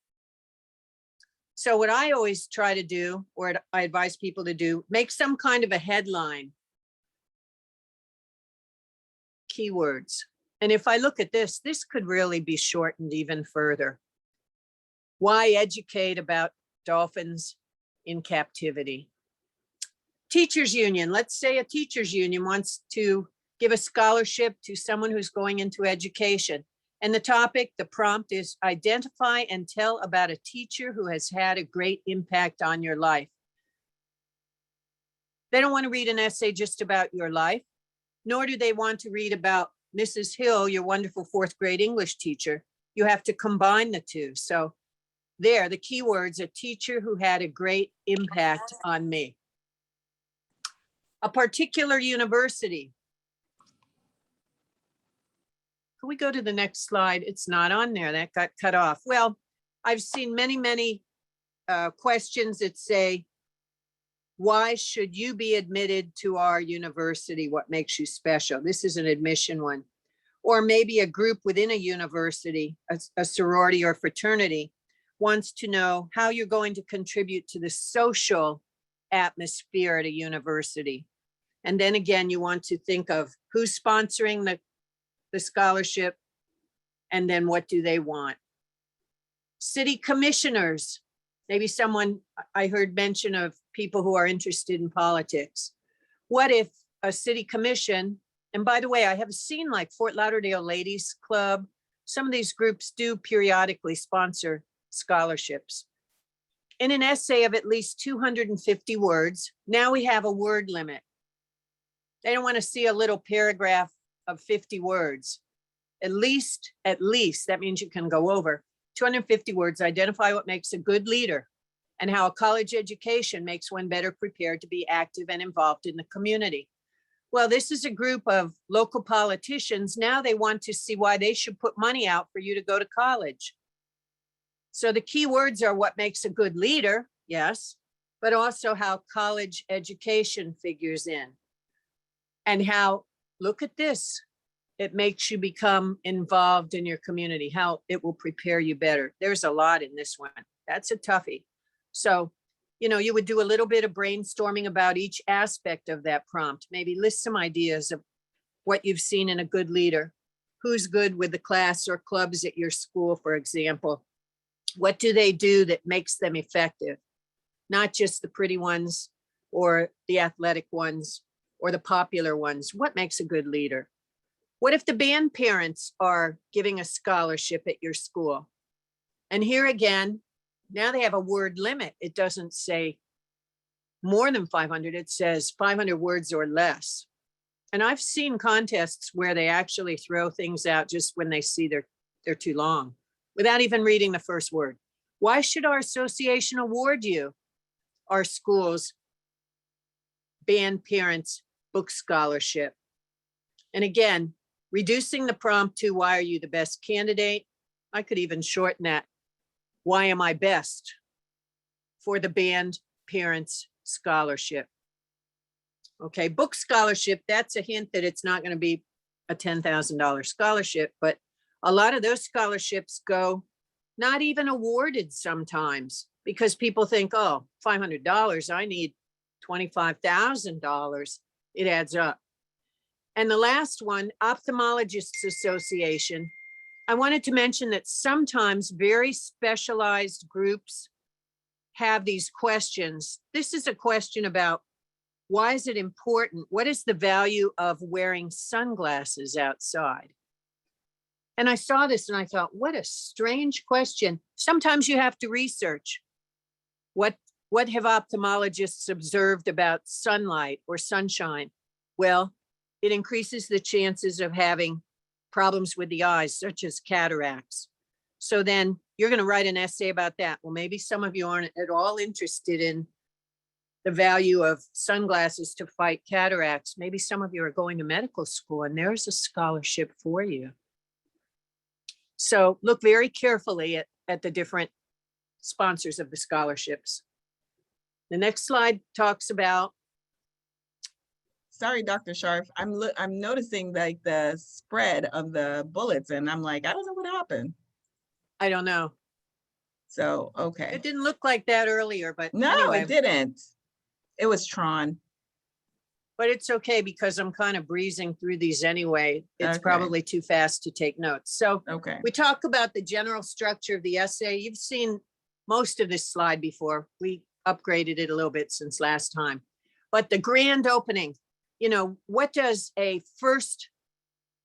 So what I always try to do, or I advise people to do, make some kind of a headline. Keywords. And if I look at this, this could really be shortened even further. Why educate about dolphins in captivity? Teachers union. Let's say a teachers union wants to give a scholarship to someone who's going into education. And the topic, the prompt is identify and tell about a teacher who has had a great impact on your life. They don't want to read an essay just about your life, nor do they want to read about Mrs. Hill, your wonderful fourth grade English teacher. You have to combine the two. So there, the keywords, a teacher who had a great impact on me. A particular university. Can we go to the next slide? It's not on there. That got cut off. Well, I've seen many questions that say, why should you be admitted to our university? What makes you special? This is an admission one. Or maybe a group within a university, a sorority or fraternity, wants to know how you're going to contribute to the social atmosphere at a university. And then again, you want to think of who's sponsoring the scholarship, and then what do they want? City commissioners, maybe someone, I heard mention of people who are interested in politics. What if a city commission, and by the way, I have seen like Fort Lauderdale Ladies Club, some of these groups do periodically sponsor scholarships. In an essay of at least 250 words, now we have a word limit. They don't want to see a little paragraph of 50 words. At least, that means you can go over 250 words, identify what makes a good leader and how a college education makes one better prepared to be active and involved in the community. Well, this is a group of local politicians. Now they want to see why they should put money out for you to go to college. So the key words are what makes a good leader, yes, but also how college education figures in and how, look at this, it makes you become involved in your community, how it will prepare you better. There's a lot in this one. That's a toughie. So, you know, you would do a little bit of brainstorming about each aspect of that prompt, maybe list some ideas of what you've seen in a good leader, who's good with the class or clubs at your school, for example. What do they do that makes them effective? Not just the pretty ones or the athletic ones or the popular ones. What makes a good leader? What if the band parents are giving a scholarship at your school? And here again, now they have a word limit. It doesn't say more than 500, it says 500 words or less. And I've seen contests where they actually throw things out just when they see they're too long, without even reading the first word. Why should our association award you our school's band parents book scholarship? And again, reducing the prompt to why are you the best candidate? I could even shorten that. Why am I best for the band parents scholarship? Okay, book scholarship, that's a hint that it's not going to be a $10,000 scholarship, but a lot of those scholarships go not even awarded sometimes because people think, oh, $500, I need $25,000. It adds up. And the last one, Ophthalmologists Association. I wanted to mention that sometimes very specialized groups have these questions. This is a question about why is it important? What is the value of wearing sunglasses outside? And I saw this and I thought, what a strange question. Sometimes you have to research. What have ophthalmologists observed about sunlight or sunshine? Well, it increases the chances of having problems with the eyes, such as cataracts. So then you're going to write an essay about that. Well, maybe some of you aren't at all interested in the value of sunglasses to fight cataracts. Maybe some of you are going to medical school and there's a scholarship for you. So look very carefully at the different sponsors of the scholarships. The next slide talks about. Sorry, Dr. Scharf. I'm noticing like the spread of the bullets and I'm like, I don't know what happened. I don't know. So, okay. It didn't look like that earlier, but No, anyway. it didn't. It was Tron. But it's okay because I'm kind of breezing through these anyway. It's Okay. probably too fast to take notes. So Okay. we talk about the general structure of the essay. You've seen most of this slide before. We upgraded it a little bit since last time. But the grand opening, you know, what does a first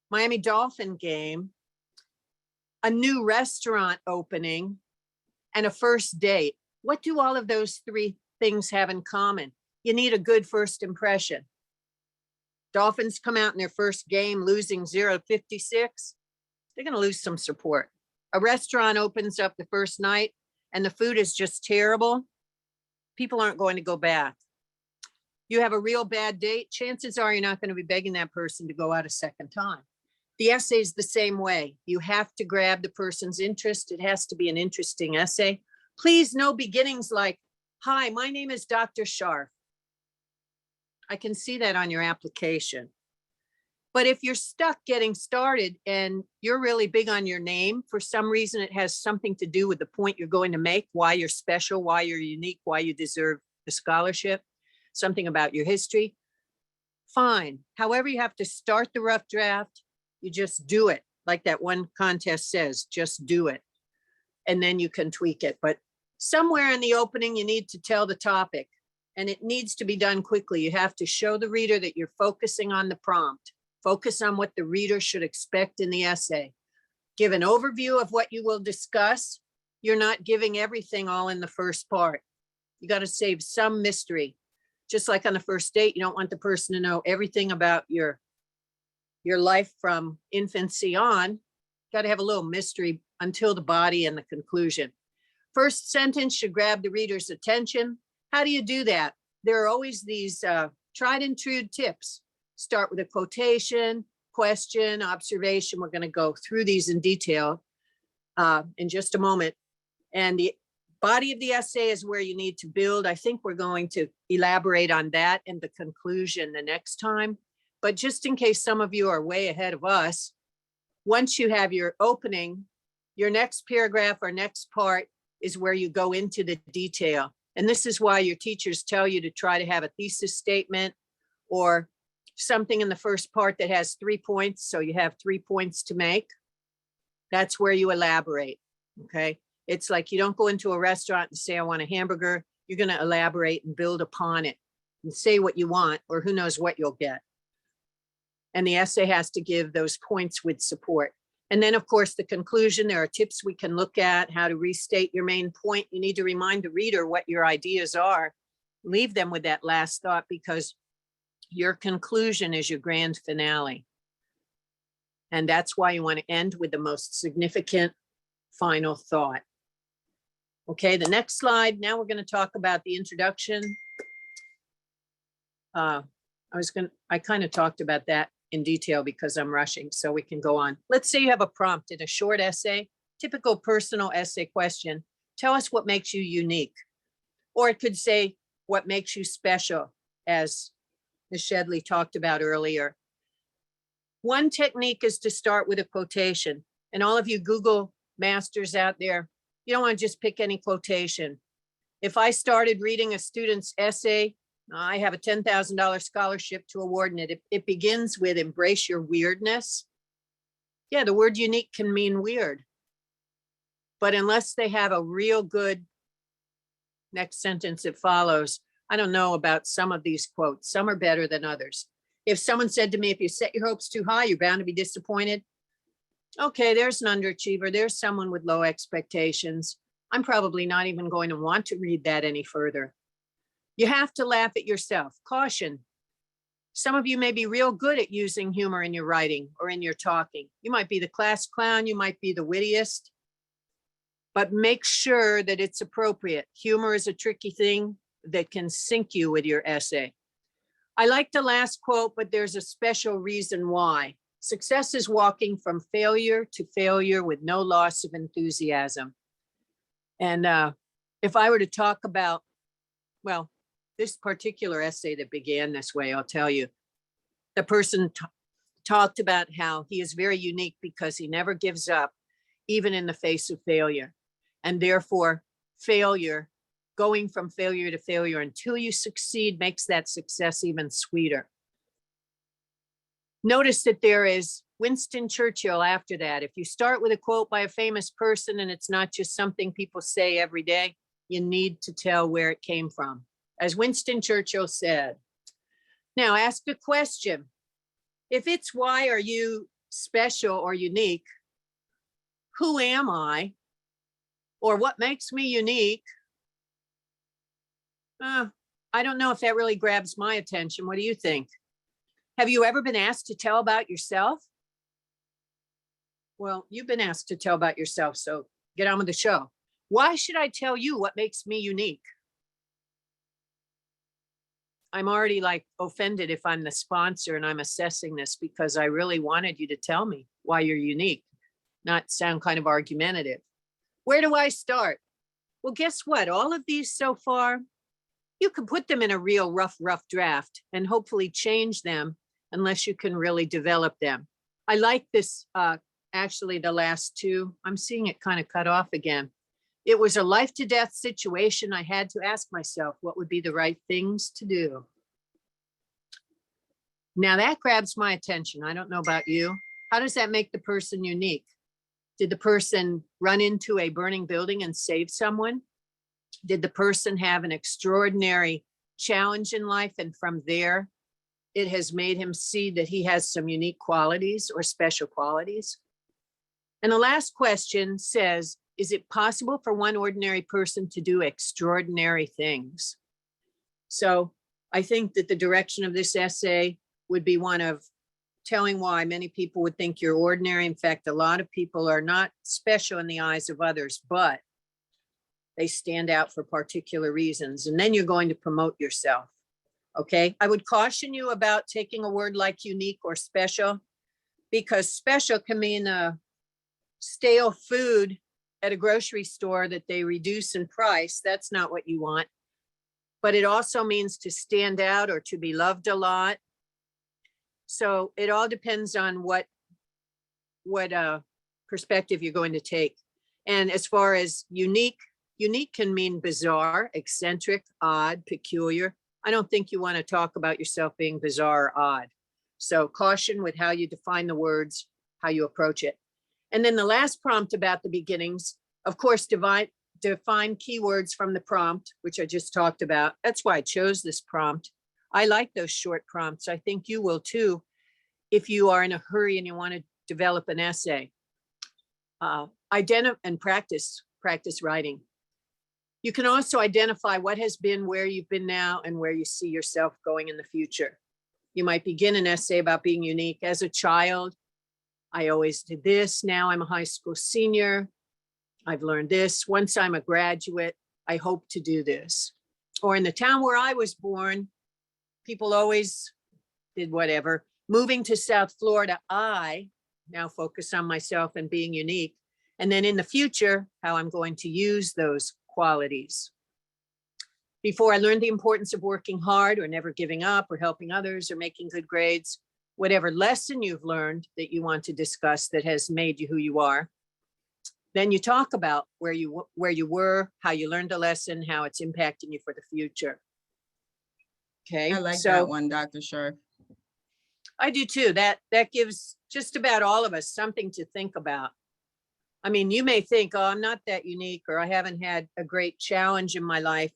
Miami Dolphin game, a new restaurant opening, and a first date, what do all of those three things have in common? You need a good first impression. Dolphins come out in their first game losing 0-56. They're going to lose some support. A restaurant opens up the first night and the food is just terrible. People aren't going to go back. You have a real bad date, chances are you're not going to be begging that person to go out a second time. The essay is the same way. You have to grab the person's interest. It has to be an interesting essay. Please, no beginnings like, hi, my name is Dr. Scharf. I can see that on your application. But if you're stuck getting started and you're really big on your name, for some reason it has something to do with the point you're going to make, why you're special, why you're unique, why you deserve the scholarship, something about your history, fine. However, you have to start the rough draft. You just do it. Like that one contest says, just do it. And then you can tweak it. But somewhere in the opening, you need to tell the topic. And it needs to be done quickly. You have to show the reader that you're focusing on the prompt. Focus on what the reader should expect in the essay. Give an overview of what you will discuss. You're not giving everything all in the first part. You got to save some mystery. Just like on the first date, you don't want the person to know everything about your life from infancy on. Got to have a little mystery until the body and the conclusion. First sentence should grab the reader's attention. How do you do that? There are always these tried and true tips. Start with a quotation, question, observation. We're going to go through these in detail in just a moment. And the body of the essay is where you need to build. I think we're going to elaborate on that and the conclusion the next time. But just in case some of you are way ahead of us, once you have your opening, your next paragraph or next part is where you go into the detail. And this is why your teachers tell you to try to have a thesis statement or something in the first part that has 3 points, so you have 3 points to make, that's where you elaborate, okay? It's like you don't go into a restaurant and say, I want a hamburger. You're going to elaborate and build upon it and say what you want, or who knows what you'll get. And the essay has to give those points with support. And then, of course, the conclusion, there are tips we can look at, how to restate your main point. You need to remind the reader what your ideas are. Leave them with that last thought, because your conclusion is your grand finale. And that's why you want to end with the most significant final thought. Okay, the next slide. Now we're going to talk about the introduction. I kind of talked about that in detail because I'm rushing, so we can go on. Let's say you have a prompt in a short essay, typical personal essay question. Tell us what makes you unique. Or it could say what makes you special, as Ms. Shedley talked about earlier. One technique is to start with a quotation. And all of you Google masters out there, you don't want to just pick any quotation. If I started reading a student's essay, I have a $10,000 scholarship to award, and it begins with embrace your weirdness. Yeah, the word unique can mean weird. But unless they have a real good next sentence that follows, I don't know about some of these quotes. Some are better than others. If someone said to me, if you set your hopes too high, you're bound to be disappointed. Okay, there's an underachiever. There's someone with low expectations. I'm probably not even going to want to read that any further. You have to laugh at yourself. Caution. Some of you may be real good at using humor in your writing or in your talking. You might be the class clown. You might be the wittiest. But make sure that it's appropriate. Humor is a tricky thing that can sink you with your essay. I like the last quote, but there's a special reason why. Success is walking from failure to failure with no loss of enthusiasm. And if I were to talk about, well, this particular essay that began this way, I'll tell you, the person talked about how he is very unique because he never gives up, even in the face of failure. And therefore, failure, going from failure to failure until you succeed, makes that success even sweeter. Notice that there is Winston Churchill after that. If you start with a quote by a famous person and it's not just something people say every day, you need to tell where it came from. As Winston Churchill said. Now ask a question. If it's why are you special or unique, who am I? Or what makes me unique? I don't know if that really grabs my attention. What do you think? Have you ever been asked to tell about yourself? Well, you've been asked to tell about yourself, so get on with the show. Why should I tell you what makes me unique? I'm already like offended if I'm the sponsor and I'm assessing this because I really wanted you to tell me why you're unique, not sound kind of argumentative. Where do I start? Well, guess what? All of these so far, you can put them in a real rough draft and hopefully change them unless you can really develop them. I like this, actually the last two. I'm seeing it kind of cut off again. It was a life to death situation. I had to ask myself what would be the right things to do. Now that grabs my attention. I don't know about you. How does that make the person unique? Did the person run into a burning building and save someone? Did the person have an extraordinary challenge in life, and from there, it has made him see that he has some unique qualities or special qualities? And the last question says, is it possible for one ordinary person to do extraordinary things? So I think that the direction of this essay would be one of telling why many people would think you're ordinary. In fact, a lot of people are not special in the eyes of others, but they stand out for particular reasons. And then you're going to promote yourself. Okay. I would caution you about taking a word like unique or special, because special can mean a stale food at a grocery store that they reduce in price. That's not what you want. But it also means to stand out or to be loved a lot. So it all depends on what perspective you're going to take. And as far as unique can mean bizarre, eccentric, odd, peculiar. I don't think you want to talk about yourself being bizarre or odd. So caution with how you define the words, how you approach it. And then the last prompt about the beginnings, of course, define keywords from the prompt, which I just talked about. That's why I chose this prompt. I like those short prompts. I think you will too, if you are in a hurry and you want to develop an essay. Identify and practice writing. You can also identify what has been, where you've been now, and where you see yourself going in the future. You might begin an essay about being unique. As a child, I always did this. Now I'm a high school senior. I've learned this. Once I'm a graduate, I hope to do this. Or in the town where I was born, people always did whatever. Moving to South Florida, I now focus on myself and being unique. And then in the future, how I'm going to use those qualities. Before I learned the importance of working hard or never giving up or helping others or making good grades, whatever lesson you've learned that you want to discuss that has made you who you are, then you talk about where you were, how you learned a lesson, how it's impacting you for the future. Okay. I like that one, Dr. Scharf. I do too. That gives just about all of us something to think about. I mean, you may think, oh, I'm not that unique, or I haven't had a great challenge in my life,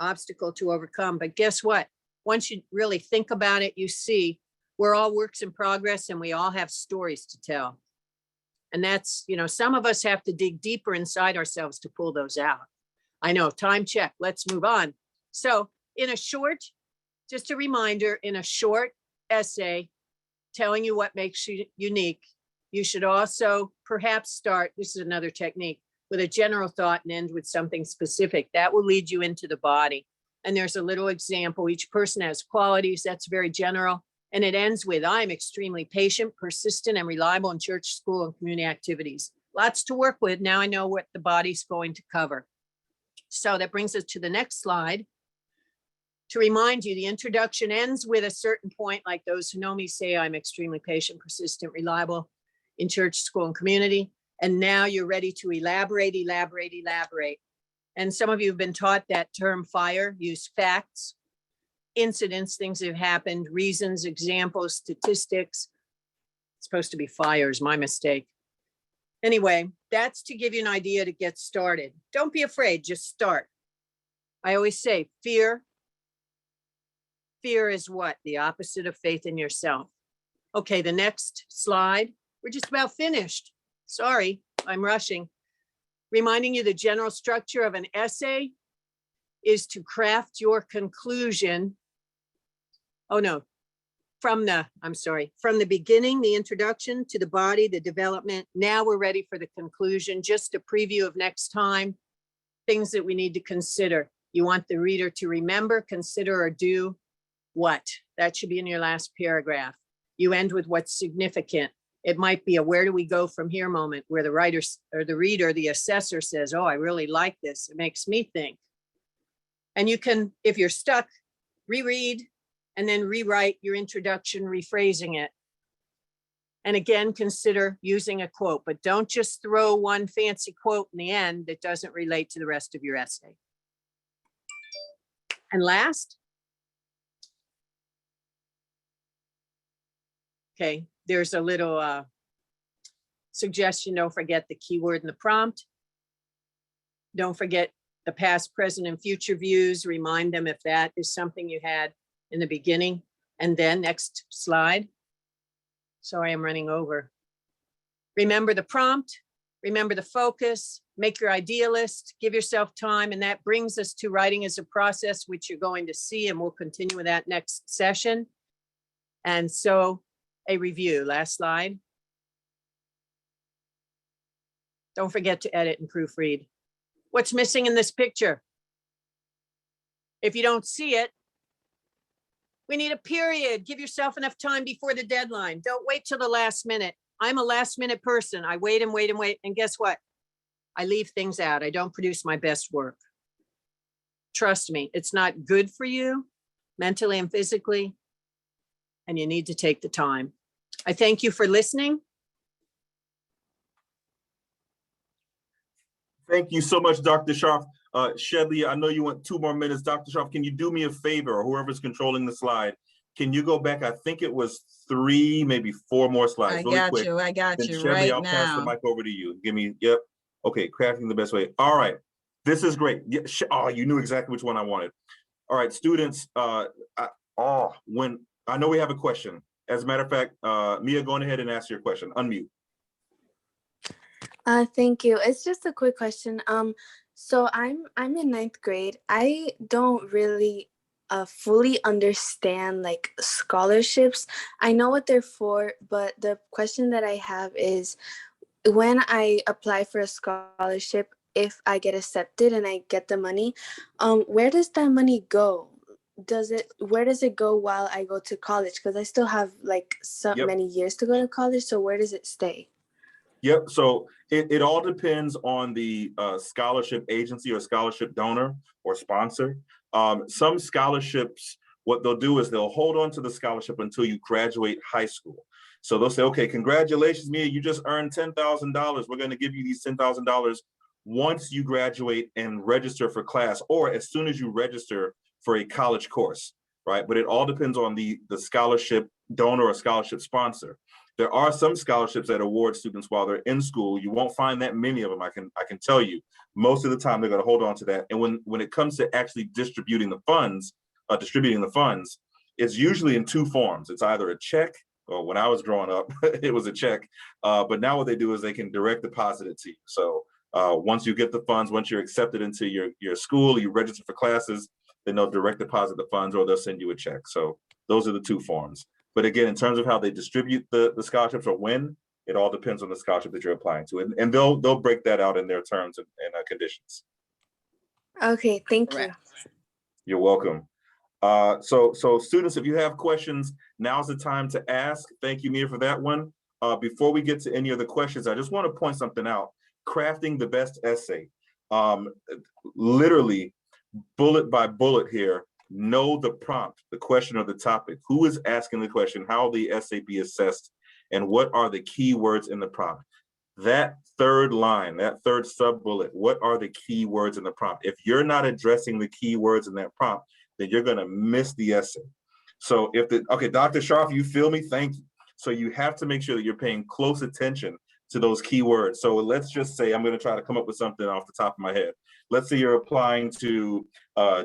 obstacle to overcome. But guess what? Once you really think about it, you see we're all works in progress and we all have stories to tell. And that's, some of us have to dig deeper inside ourselves to pull those out. I know, time check, let's move on. So just a reminder, in a short essay telling you what makes you unique, you should also perhaps start, this is another technique, with a general thought and end with something specific. That will lead you into the body. And there's a little example. Each person has qualities. That's very general. And it ends with, I'm extremely patient, persistent, and reliable in church, school, and community activities. Lots to work with. Now I know what the body's going to cover. So that brings us to the next slide. To remind you, the introduction ends with a certain point, like those who know me say, I'm extremely patient, persistent, reliable in church, school, and community. And now you're ready to elaborate. And some of you have been taught that term FIRE, use facts, incidents, things that have happened, reasons, examples, statistics. It's supposed to be FIREs, my mistake. Anyway, that's to give you an idea to get started. Don't be afraid, just start. I always say fear is what? The opposite of faith in yourself. Okay, the next slide. We're just about finished. Sorry, I'm rushing. Reminding you the general structure of an essay is to craft your conclusion. Oh no, from the beginning, the introduction to the body, the development. Now we're ready for the conclusion. Just a preview of next time, things that we need to consider. You want the reader to remember, consider, or do what? That should be in your last paragraph. You end with what's significant. It might be a where do we go from here moment where the writer or the reader, the assessor says, oh, I really like this. It makes me think. And you can, if you're stuck, reread and then rewrite your introduction, rephrasing it. And again, consider using a quote, but don't just throw one fancy quote in the end that doesn't relate to the rest of your essay. And last, okay, there's a little suggestion. Don't forget the keyword in the prompt. Don't forget the past, present, and future views. Remind them if that is something you had in the beginning. And then next slide. Sorry, I'm running over. Remember the prompt, remember the focus, make your idea list, give yourself time. And that brings us to writing as a process, which you're going to see, and we'll continue with that next session. And so a review, last slide. Don't forget to edit and proofread. What's missing in this picture? If you don't see it, we need a period. Give yourself enough time before the deadline. Don't wait till the last minute. I'm a last minute person. I wait and wait and wait. And guess what? I leave things out. I don't produce my best work. Trust me, it's not good for you mentally and physically. And you need to take the time. I thank you for listening. Thank you so much, Dr. Scharf. Shedley, I know you want 2 more minutes. Dr. Scharf, can you do me a favor, or whoever's controlling the slide? can you go back? I think it was 3, maybe 4 more slides. I really got quick. you. I got Then you Shedley, right I'll pass the now. mic over to you. Give me, yep. Okay, crafting the best way. All right, this is great. Yeah, oh, you knew exactly which one I wanted. All right, students, when I know we have a question. As a matter of fact, Mia, go ahead and ask your question. Unmute. Thank you. It's just a quick question. So I'm in 9th grade. I don't really fully understand like scholarships. I know what they're for, but the question that I have is, when I apply for a scholarship, if I get accepted and I get the money, where does that money go? Where does it go while I go to college? Because I still have like so many years to go to college. So where does it stay? Yep. So it all depends on the scholarship agency or scholarship donor or sponsor. Some scholarships, what they'll do is they'll hold on to the scholarship until you graduate high school. So they'll say, okay, congratulations, Mia, you just earned $10,000. We're going to give you these $10,000 once you graduate and register for class, or as soon as you register for a college course, right? But it all depends on the scholarship donor or scholarship sponsor. There are some scholarships that award students while they're in school. You won't find that many of them. I can tell you. Most of the time, they're going to hold on to that. And when it comes to actually distributing the funds, it's usually in 2 forms. It's either a check, or when I was growing up, it was a check. But now what they do is they can direct deposit it to you. So once you get the funds, once you're accepted into your school, you register for classes, then they'll direct deposit the funds, or they'll send you a check. So those are the 2 forms. But again, in terms of how they distribute the scholarships or when, it all depends on the scholarship that you're applying to. And they'll break that out in their terms and conditions. Okay, thank you. You're welcome. So students, if you have questions, now's the time to ask. Thank you, Mia, for that one. Before we get to any of the questions, I just want to point something out. Crafting the best essay. Literally, bullet by bullet here. Know the prompt, the question or the topic. Who is asking the question? How will the essay be assessed? And what are the key words in the prompt? That 3rd line, that 3rd sub bullet, what are the key words in the prompt? If you're not addressing the key words in that prompt, then you're going to miss the essay. So okay, Dr. Scharf, you feel me? Thank you. So you have to make sure that you're paying close attention to those key words. So let's just say, I'm going to try to come up with something off the top of my head. Let's say you're applying to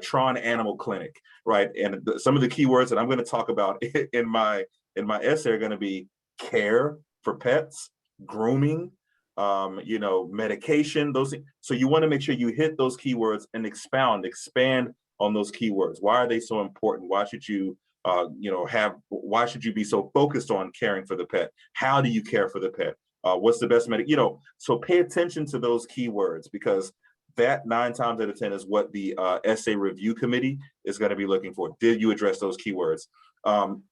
Tron Animal Clinic, right? And some of the keywords that I'm going to talk about in my essay are going to be care for pets, grooming, medication, those things. So you want to make sure you hit those keywords and expand on those keywords. Why are they so important? Why should you why should you be so focused on caring for the pet? How do you care for the pet? What's the best so pay attention to those keywords, because that 9 times out of 10 is what the essay review committee is going to be looking for. Did you address those keywords?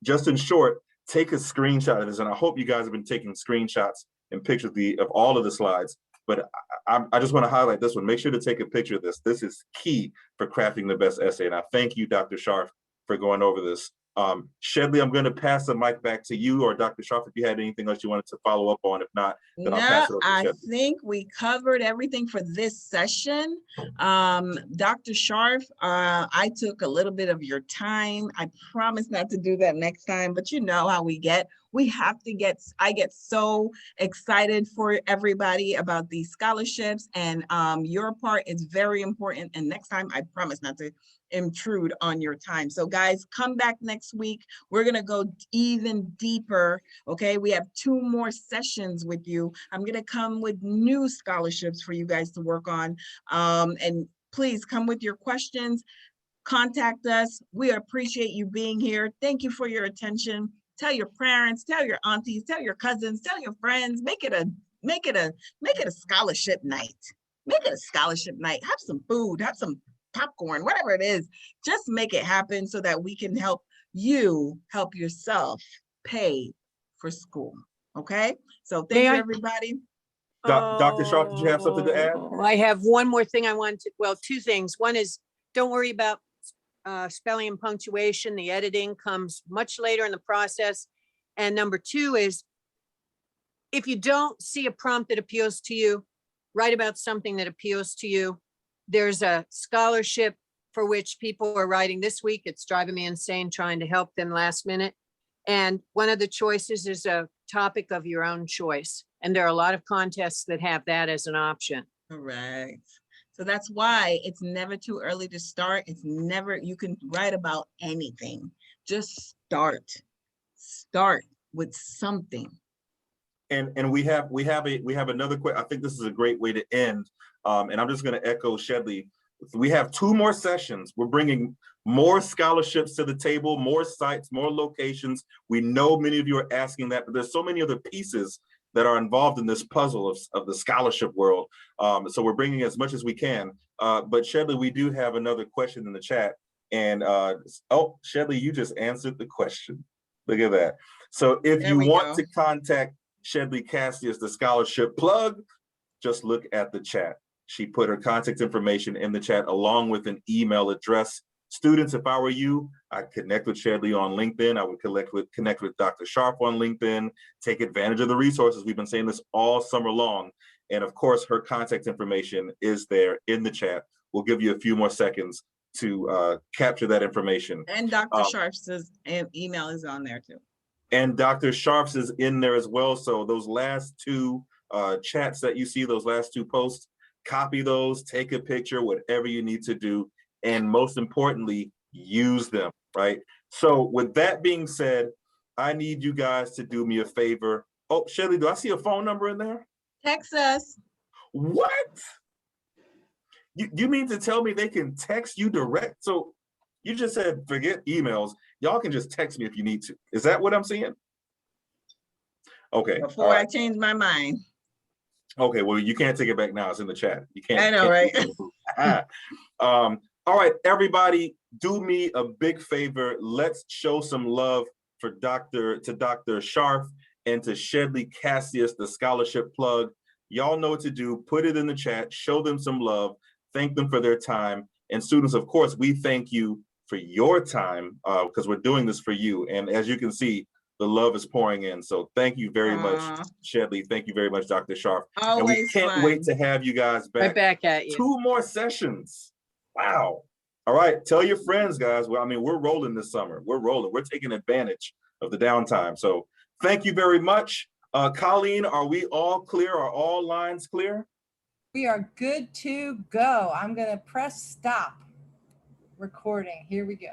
Just in short, take a screenshot of this, and I hope you guys have been taking screenshots and pictures of all of the slides. But I just want to highlight this one. Make sure to take a picture of this. This is key for crafting the best essay. And I thank you, Dr. Scharf, for going over this. Shedley, I'm going to pass the mic back to you, or Dr. Scharf, if you had anything else you wanted to follow up on. If not, then I'll pass it over to I Shedley. think we covered everything for this session. Dr. Scharf, I took a little bit of your time. I promise not to do that next time, but you know how we get. I get so excited for everybody about these scholarships, and your part is very important. And next time, I promise not to intrude on your time. So guys, come back next week. We're going to go even deeper. Okay. We have 2 more sessions with you. I'm going to come with new scholarships for you guys to work on. And please come with your questions. Contact us. We appreciate you being here. Thank you for your attention. Tell your parents, tell your aunties, tell your cousins, tell your friends. Make it a scholarship night. Make it a scholarship night. Have some food, have some popcorn, whatever it is. Just make it happen so that we can help you help yourself pay for school. Okay? So thank you, everybody. Dr. Scharf, did you have something to add? I have one more thing I wanted to, well, 2 things. One is, don't worry about spelling and punctuation. The editing comes much later in the process. And number 2 is, if you don't see a prompt that appeals to you, write about something that appeals to you. There's a scholarship for which people are writing this week. It's driving me insane trying to help them last minute. And one of the choices is a topic of your own choice. And there are a lot of contests that have that as an option. Correct. So that's why it's never too early to start. It's never, you can write about anything. Just start. Start with something. And we have another question. I think this is a great way to end. And I'm just going to echo Shedley. We have 2 more sessions. We're bringing more scholarships to the table, more sites, more locations. We know many of you are asking that, but there's so many other pieces that are involved in this puzzle of the scholarship world. So we're bringing as much as we can. But Shedley, we do have another question in the chat. And oh, Shedley, you just answered the question. Look at that. So if There you we want go. to contact Shedley Casseus, the scholarship plug, just look at the chat. She put her contact information in the chat along with an email address. Students, if I were you, I'd connect with Shedley on LinkedIn. I would connect with Dr. Scharf on LinkedIn, take advantage of the resources. We've been saying this all summer long. And of course, her contact information is there in the chat. We'll give you a few more seconds to capture that information. And Dr. Scharf's email is on there too. And Dr. Scharf's is in there as well. So those last 2 chats that you see, those last 2 posts, copy those, take a picture, whatever you need to do. And most importantly, use them, right? So with that being said, I need you guys to do me a favor. Oh, Shelley, do I see a phone number in there? Text us. What? You mean to tell me they can text you direct? So you just said, forget emails. Y'all can just text me if you need to. Is that what I'm seeing? Okay. Before I change my mind. Okay, well, you can't take it back now. It's in the chat. You can't. I know, right? All right, everybody, do me a big favor. Let's show some love for Dr. Scharf and to Shedley Casseus, the scholarship plug. Y'all know what to do. Put it in the chat. Show them some love. Thank them for their time. And students, of course, we thank you for your time because we're doing this for you. And as you can see, the love is pouring in. So thank you very much, Shedley. Thank you very much, Dr. Scharf. Always and we can't fun. wait to have you guys back. Right back at you. 2 more sessions. Wow. All right. Tell your friends, guys. Well, I mean, we're rolling this summer. We're rolling. We're taking advantage of the downtime. So thank you very much. Colleen, are we all clear? Are all lines clear? We are good to go. I'm going to press stop recording. Here we go.